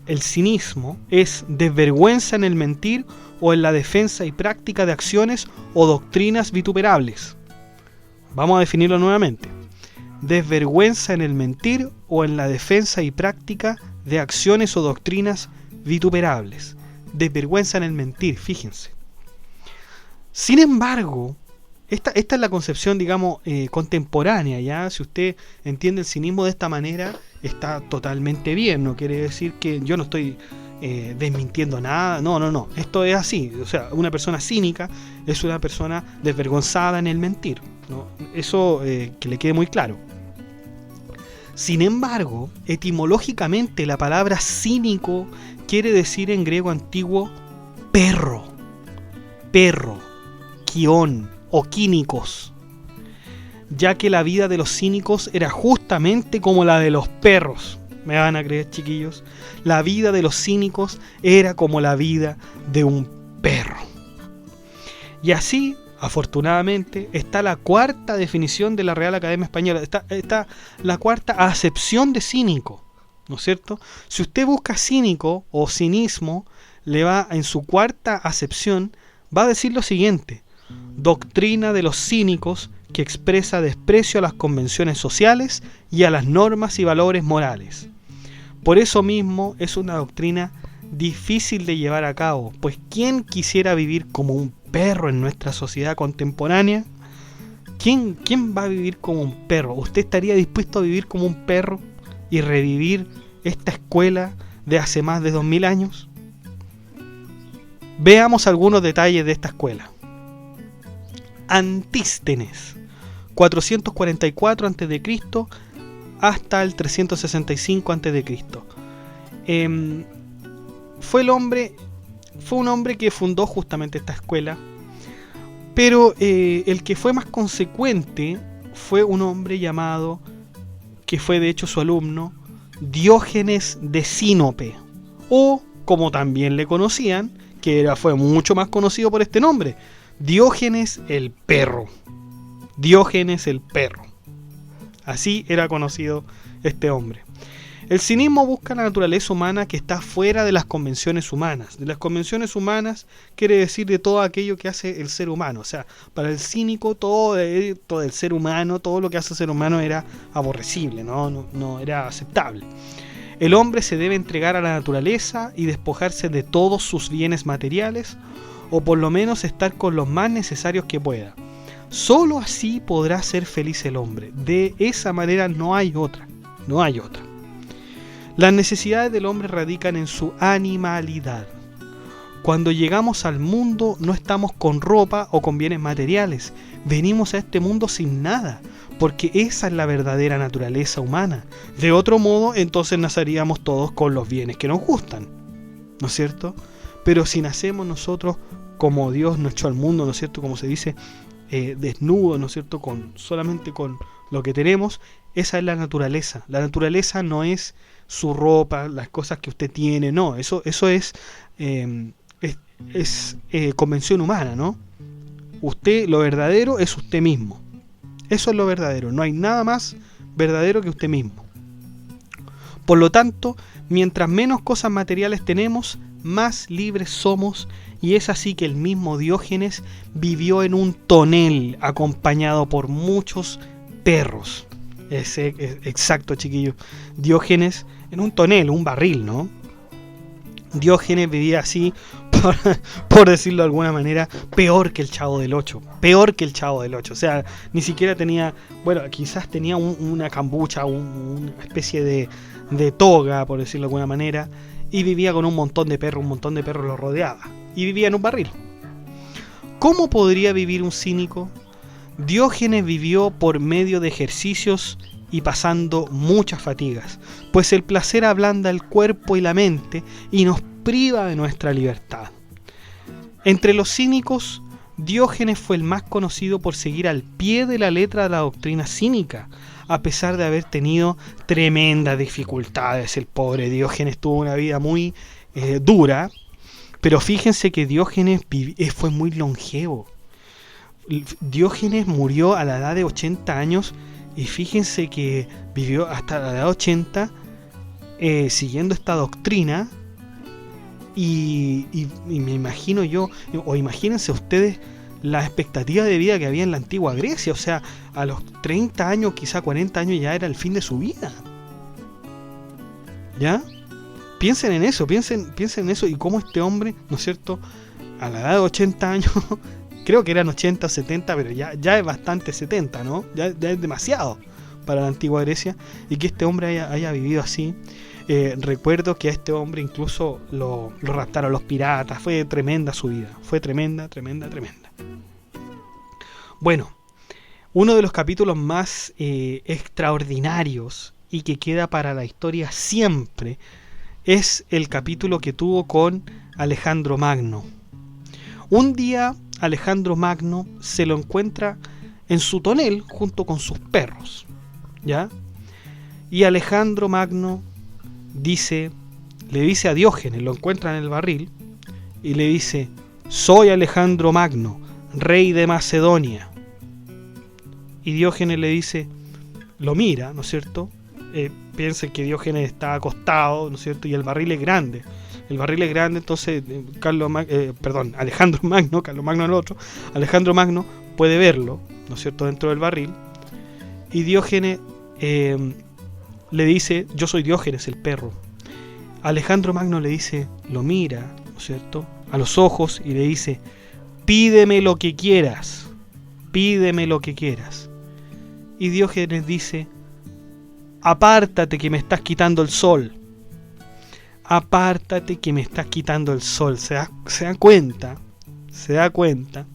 El cinismo es desvergüenza en el mentir o en la defensa y práctica de acciones o doctrinas vituperables. Vamos a definirlo nuevamente. Desvergüenza en el mentir o en la defensa y práctica de acciones o doctrinas vituperables. Desvergüenza en el mentir, fíjense. Sin embargo, esta es la concepción, digamos, contemporánea, ¿ya? Si usted entiende el cinismo de esta manera, está totalmente bien. No quiere decir que yo no estoy desmintiendo nada. No. Esto es así. O sea, una persona cínica es una persona desvergonzada en el mentir, ¿no? Eso que le quede muy claro. Sin embargo, etimológicamente la palabra cínico quiere decir en griego antiguo perro, quión o quínicos, ya que la vida de los cínicos era justamente como la de los perros. ¿Me van a creer, chiquillos? La vida de los cínicos era como la vida de un perro. Y así, afortunadamente, está la cuarta definición de la Real Academia Española. Está la cuarta acepción de cínico, ¿no es cierto? Si usted busca cínico o cinismo, le va en su cuarta acepción, va a decir lo siguiente: doctrina de los cínicos que expresa desprecio a las convenciones sociales y a las normas y valores morales. Por eso mismo es una doctrina difícil de llevar a cabo, pues ¿quién quisiera vivir como un perro en nuestra sociedad contemporánea? ¿Quién va a vivir como un perro? ¿Usted estaría dispuesto a vivir como un perro y revivir esta escuela de hace más de 2000 años? Veamos algunos detalles de esta escuela. Antístenes, 444 a.C. hasta el 365 a.C. Fue un hombre que fundó justamente esta escuela, pero el que fue más consecuente fue un hombre llamado, que fue de hecho su alumno, Diógenes de Sinope, o como también le conocían, fue mucho más conocido por este nombre, Diógenes el perro. Diógenes el perro. Así era conocido este hombre. El cinismo busca la naturaleza humana que está fuera de las convenciones humanas. De las convenciones humanas quiere decir de todo aquello que hace el ser humano. O sea, para el cínico todo el ser humano, todo lo que hace el ser humano era aborrecible, no era aceptable. El hombre se debe entregar a la naturaleza y despojarse de todos sus bienes materiales, o por lo menos estar con los más necesarios que pueda. Solo así podrá ser feliz el hombre. De esa manera no hay otra. Las necesidades del hombre radican en su animalidad. Cuando llegamos al mundo no estamos con ropa o con bienes materiales. Venimos a este mundo sin nada, porque esa es la verdadera naturaleza humana. De otro modo, entonces naceríamos todos con los bienes que nos gustan, ¿no es cierto? Pero si nacemos nosotros como Dios nos echó al mundo, ¿no es cierto? Como se dice, desnudo, ¿no es cierto? Solamente con lo que tenemos, esa es la naturaleza. La naturaleza no es su ropa, las cosas que usted tiene, no, eso es convención humana, ¿no? Usted, lo verdadero es usted mismo. Eso es lo verdadero, no hay nada más verdadero que usted mismo. Por lo tanto, Mientras menos cosas materiales tenemos, más libres somos, y es así que el mismo Diógenes vivió en un tonel acompañado por muchos perros. Exacto, chiquillos. Diógenes en un tonel, un barril, ¿no? Diógenes vivía así, por decirlo de alguna manera, peor que el Chavo del Ocho. Peor que el Chavo del Ocho. O sea, ni siquiera tenía, bueno, quizás tenía una cambucha, una especie de toga, por decirlo de alguna manera, y vivía con un montón de perros lo rodeaba. Y vivía en un barril. ¿Cómo podría vivir un cínico? Diógenes vivió por medio de ejercicios y pasando muchas fatigas, pues el placer ablanda el cuerpo y la mente y nos priva de nuestra libertad. Entre los cínicos, Diógenes fue el más conocido por seguir al pie de la letra de la doctrina cínica, a pesar de haber tenido tremendas dificultades. El pobre Diógenes tuvo una vida muy dura, pero fíjense que Diógenes fue muy longevo. Diógenes murió a la edad de 80 años y fíjense que vivió hasta la edad de 80 siguiendo esta doctrina y me imagino yo, o imagínense ustedes la expectativa de vida que había en la antigua Grecia. O sea, a los 30 años, quizá 40 años ya era el fin de su vida. ¿Ya? Piensen en eso, piensen en eso y cómo este hombre, ¿no es cierto?, a la edad de 80 años, creo que eran 80 o 70, pero ya es bastante 70, ¿no? Ya es demasiado para la antigua Grecia, y que este hombre haya vivido así. Recuerdo que a este hombre incluso lo raptaron los piratas. Fue tremenda su vida, fue tremenda. Bueno, uno de los capítulos más extraordinarios y que queda para la historia siempre es el capítulo que tuvo con Alejandro Magno. Un día Alejandro Magno se lo encuentra en su tonel junto con sus perros, ¿ya? Y Alejandro Magno le dice a Diógenes, lo encuentra en el barril, y le dice: soy Alejandro Magno, rey de Macedonia. Y Diógenes le dice, lo mira, ¿no es cierto? Piensen que Diógenes está acostado, ¿no es cierto? Y el barril es grande. Entonces Alejandro Magno, Carlos Magno el otro, Alejandro Magno puede verlo, ¿no es cierto?, dentro del barril. Y Diógenes le dice, yo soy Diógenes, el perro. Alejandro Magno le dice, lo mira, ¿no es cierto?, a los ojos y le dice, pídeme lo que quieras. Y Diógenes dice, apártate que me estás quitando el sol. ¿Se dan cuenta?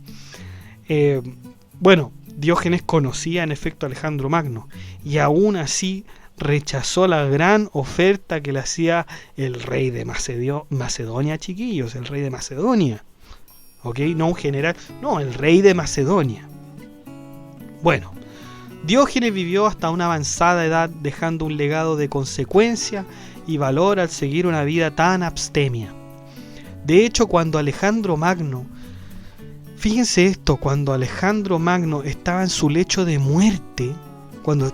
Bueno, Diógenes conocía en efecto a Alejandro Magno, y aún así rechazó la gran oferta que le hacía el rey de Macedonia, chiquillos, el rey de Macedonia. ¿Ok? No un general, no, el rey de Macedonia. Bueno, Diógenes vivió hasta una avanzada edad, dejando un legado de consecuencia y valor al seguir una vida tan abstemia. De hecho, cuando Alejandro Magno, fíjense esto, cuando Alejandro Magno estaba en su lecho de muerte, cuando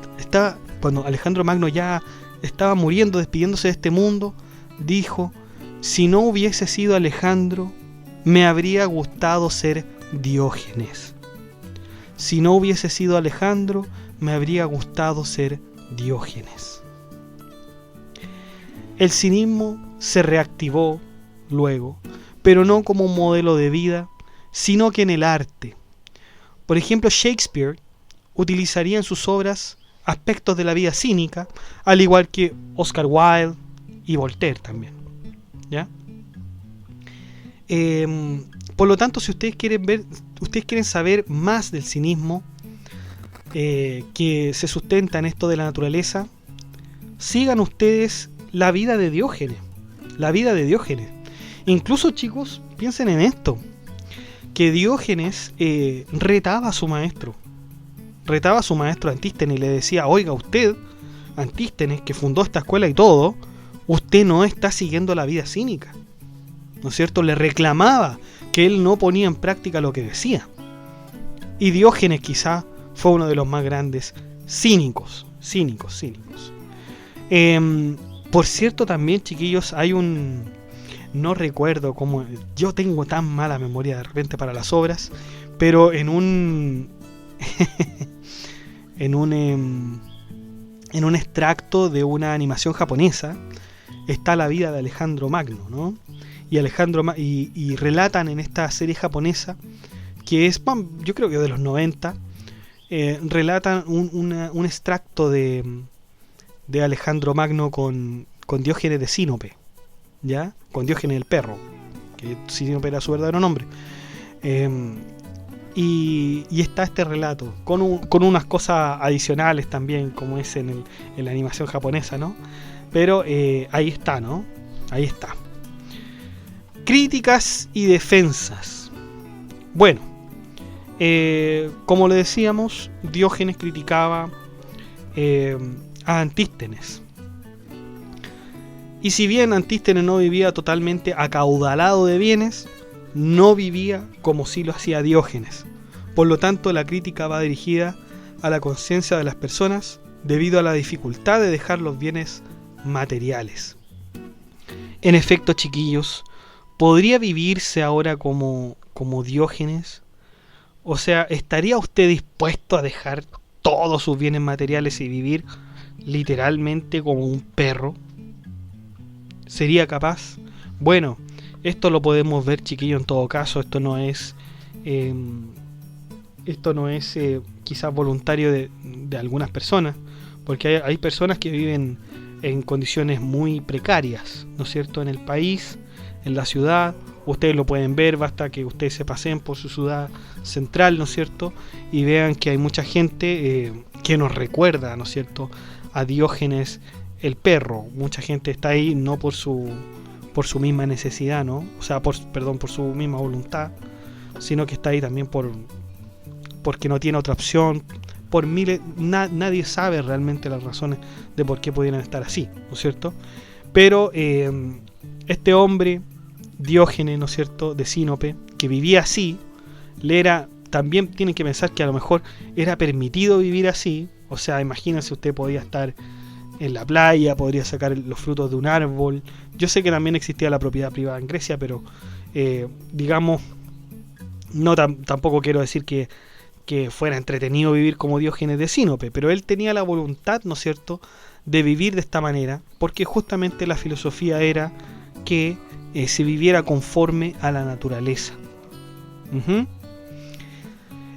Alejandro Magno ya estaba muriendo, despidiéndose de este mundo, dijo, si no hubiese sido Alejandro, me habría gustado ser Diógenes. Si no hubiese sido Alejandro, me habría gustado ser Diógenes. El cinismo se reactivó luego, pero no como un modelo de vida, sino que en el arte. Por ejemplo, Shakespeare utilizaría en sus obras aspectos de la vida cínica, al igual que Oscar Wilde y Voltaire también, ¿ya? Por lo tanto, si ustedes quieren saber más del cinismo que se sustenta en esto de la naturaleza, sigan ustedes la vida de Diógenes. Incluso, chicos, piensen en esto, que Diógenes retaba a su maestro Antístenes, y le decía, oiga, usted, Antístenes, que fundó esta escuela y todo, usted no está siguiendo la vida cínica, ¿no es cierto? Le reclamaba que él no ponía en práctica lo que decía. Y Diógenes quizá fue uno de los más grandes cínicos. Por cierto, también, chiquillos, hay un... No recuerdo cómo... Yo tengo tan mala memoria de repente para las obras, pero en un... en un extracto de una animación japonesa está la vida de Alejandro Magno, ¿no? Y relatan en esta serie japonesa, que es, yo creo que de los 90, relatan un extracto de Alejandro Magno con Diógenes de Sinope, ¿ya? Con Diógenes el perro, que Sinope era su verdadero nombre. Y está este relato, con unas cosas adicionales también, como es en la animación japonesa, ¿no? Pero ahí está, ¿no? Ahí está. Críticas y defensas. Bueno, como le decíamos, Diógenes criticaba a Antístenes. Y si bien Antístenes no vivía totalmente acaudalado de bienes, no vivía como si lo hacía Diógenes. Por lo tanto, la crítica va dirigida a la conciencia de las personas debido a la dificultad de dejar los bienes materiales. En efecto, chiquillos, ¿podría vivirse ahora como Diógenes? O sea, ¿estaría usted dispuesto a dejar todos sus bienes materiales y vivir literalmente como un perro? ¿Sería capaz? Bueno, esto lo podemos ver, chiquillo, en todo caso. Esto no es quizás voluntario de algunas personas, porque hay personas que viven en condiciones muy precarias, ¿no es cierto? En el país, en la ciudad. Ustedes lo pueden ver, basta que ustedes se pasen por su ciudad central, ¿no es cierto? Y vean que hay mucha gente que nos recuerda, ¿no es cierto?, a Diógenes el perro. Mucha gente está ahí no por su misma necesidad, ¿no? O sea, por su misma voluntad, sino que está ahí también porque no tiene otra opción. Por miles, nadie sabe realmente las razones de por qué pudieran estar así, ¿no es cierto? Pero este hombre, Diógenes, ¿no es cierto?, de Sinope, que vivía así, también tienen que pensar que a lo mejor era permitido vivir así. O sea, imagínense, usted podía estar en la playa, podría sacar los frutos de un árbol. Yo sé que también existía la propiedad privada en Grecia, pero digamos, tampoco quiero decir que fuera entretenido vivir como Diógenes de Sinope, pero él tenía la voluntad, ¿no es cierto?, de vivir de esta manera, porque justamente la filosofía era que se viviera conforme a la naturaleza.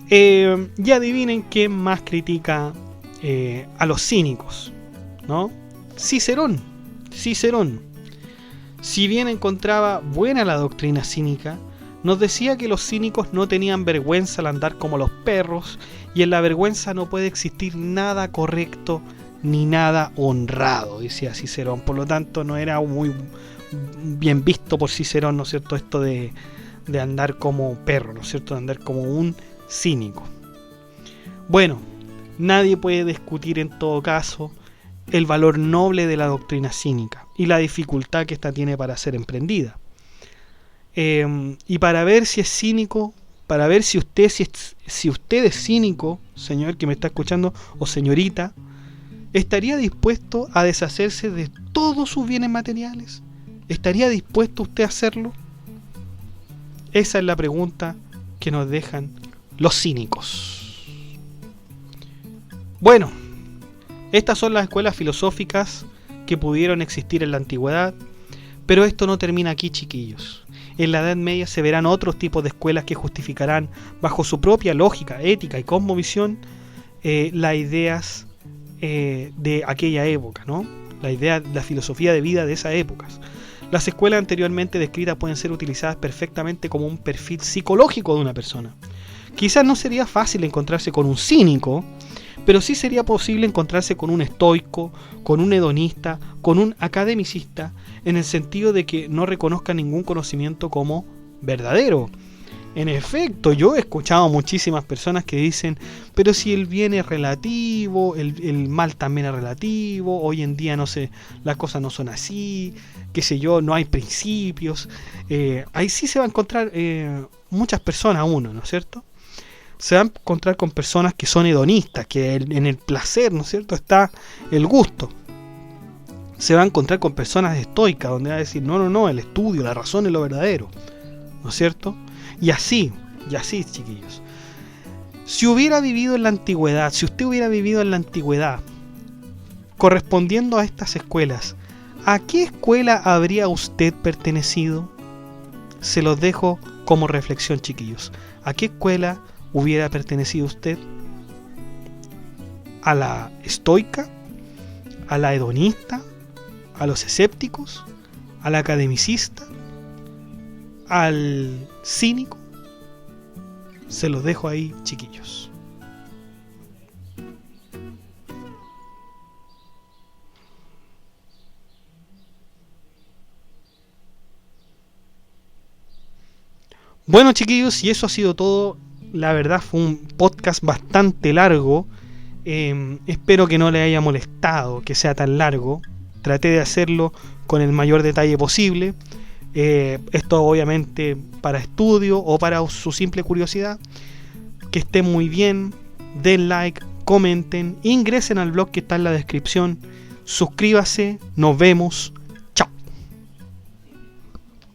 Y adivinen quién más critica a los cínicos, ¿no? Cicerón. Si bien encontraba buena la doctrina cínica, nos decía que los cínicos no tenían vergüenza al andar como los perros, y en la vergüenza no puede existir nada correcto ni nada honrado, decía Cicerón. Por lo tanto, no era muy bien visto por Cicerón, ¿no es cierto?, esto de andar como perro, ¿no es cierto?, de andar como un cínico. Bueno, nadie puede discutir en todo caso el valor noble de la doctrina cínica y la dificultad que ésta tiene para ser emprendida. Y para ver si es cínico, para ver si usted es cínico, señor que me está escuchando, o señorita, ¿estaría dispuesto a deshacerse de todos sus bienes materiales? ¿Estaría dispuesto usted a hacerlo? Esa es la pregunta que nos dejan los cínicos. Bueno, estas son las escuelas filosóficas que pudieron existir en la antigüedad, pero esto no termina aquí, chiquillos. En la Edad Media se verán otros tipos de escuelas que justificarán, bajo su propia lógica, ética y cosmovisión, las ideas de aquella época, ¿no? La filosofía de vida de esas épocas. Las escuelas anteriormente descritas pueden ser utilizadas perfectamente como un perfil psicológico de una persona. Quizás no sería fácil encontrarse con un cínico, pero sí sería posible encontrarse con un estoico, con un hedonista, con un academicista, en el sentido de que no reconozca ningún conocimiento como verdadero. En efecto, yo he escuchado a muchísimas personas que dicen, pero si el bien es relativo, el mal también es relativo, hoy en día no sé, las cosas no son así, qué sé yo, no hay principios. Ahí sí se va a encontrar muchas personas, ¿no es cierto? Se va a encontrar con personas que son hedonistas, que en el placer, ¿no es cierto?, está el gusto. se va a encontrar con personas estoicas, donde va a decir, no, el estudio, la razón es lo verdadero, ¿no es cierto? Y así, chiquillos. Si hubiera vivido en la antigüedad, si usted hubiera vivido en la antigüedad, correspondiendo a estas escuelas, ¿a qué escuela habría usted pertenecido? Se los dejo como reflexión, chiquillos. ¿A qué escuela hubiera pertenecido usted? ¿A la estoica? ¿A la hedonista? ¿A los escépticos? ¿Al academicista? ¿Al cínico? Se los dejo ahí, chiquillos. Bueno, chiquillos, y eso ha sido todo. La verdad fue un podcast bastante largo. Espero que no les haya molestado que sea tan largo. Traté de hacerlo con el mayor detalle posible. Esto obviamente para estudio o para su simple curiosidad. Que estén muy bien. Den like, comenten, ingresen al blog que está en la descripción. Suscríbase. Nos vemos.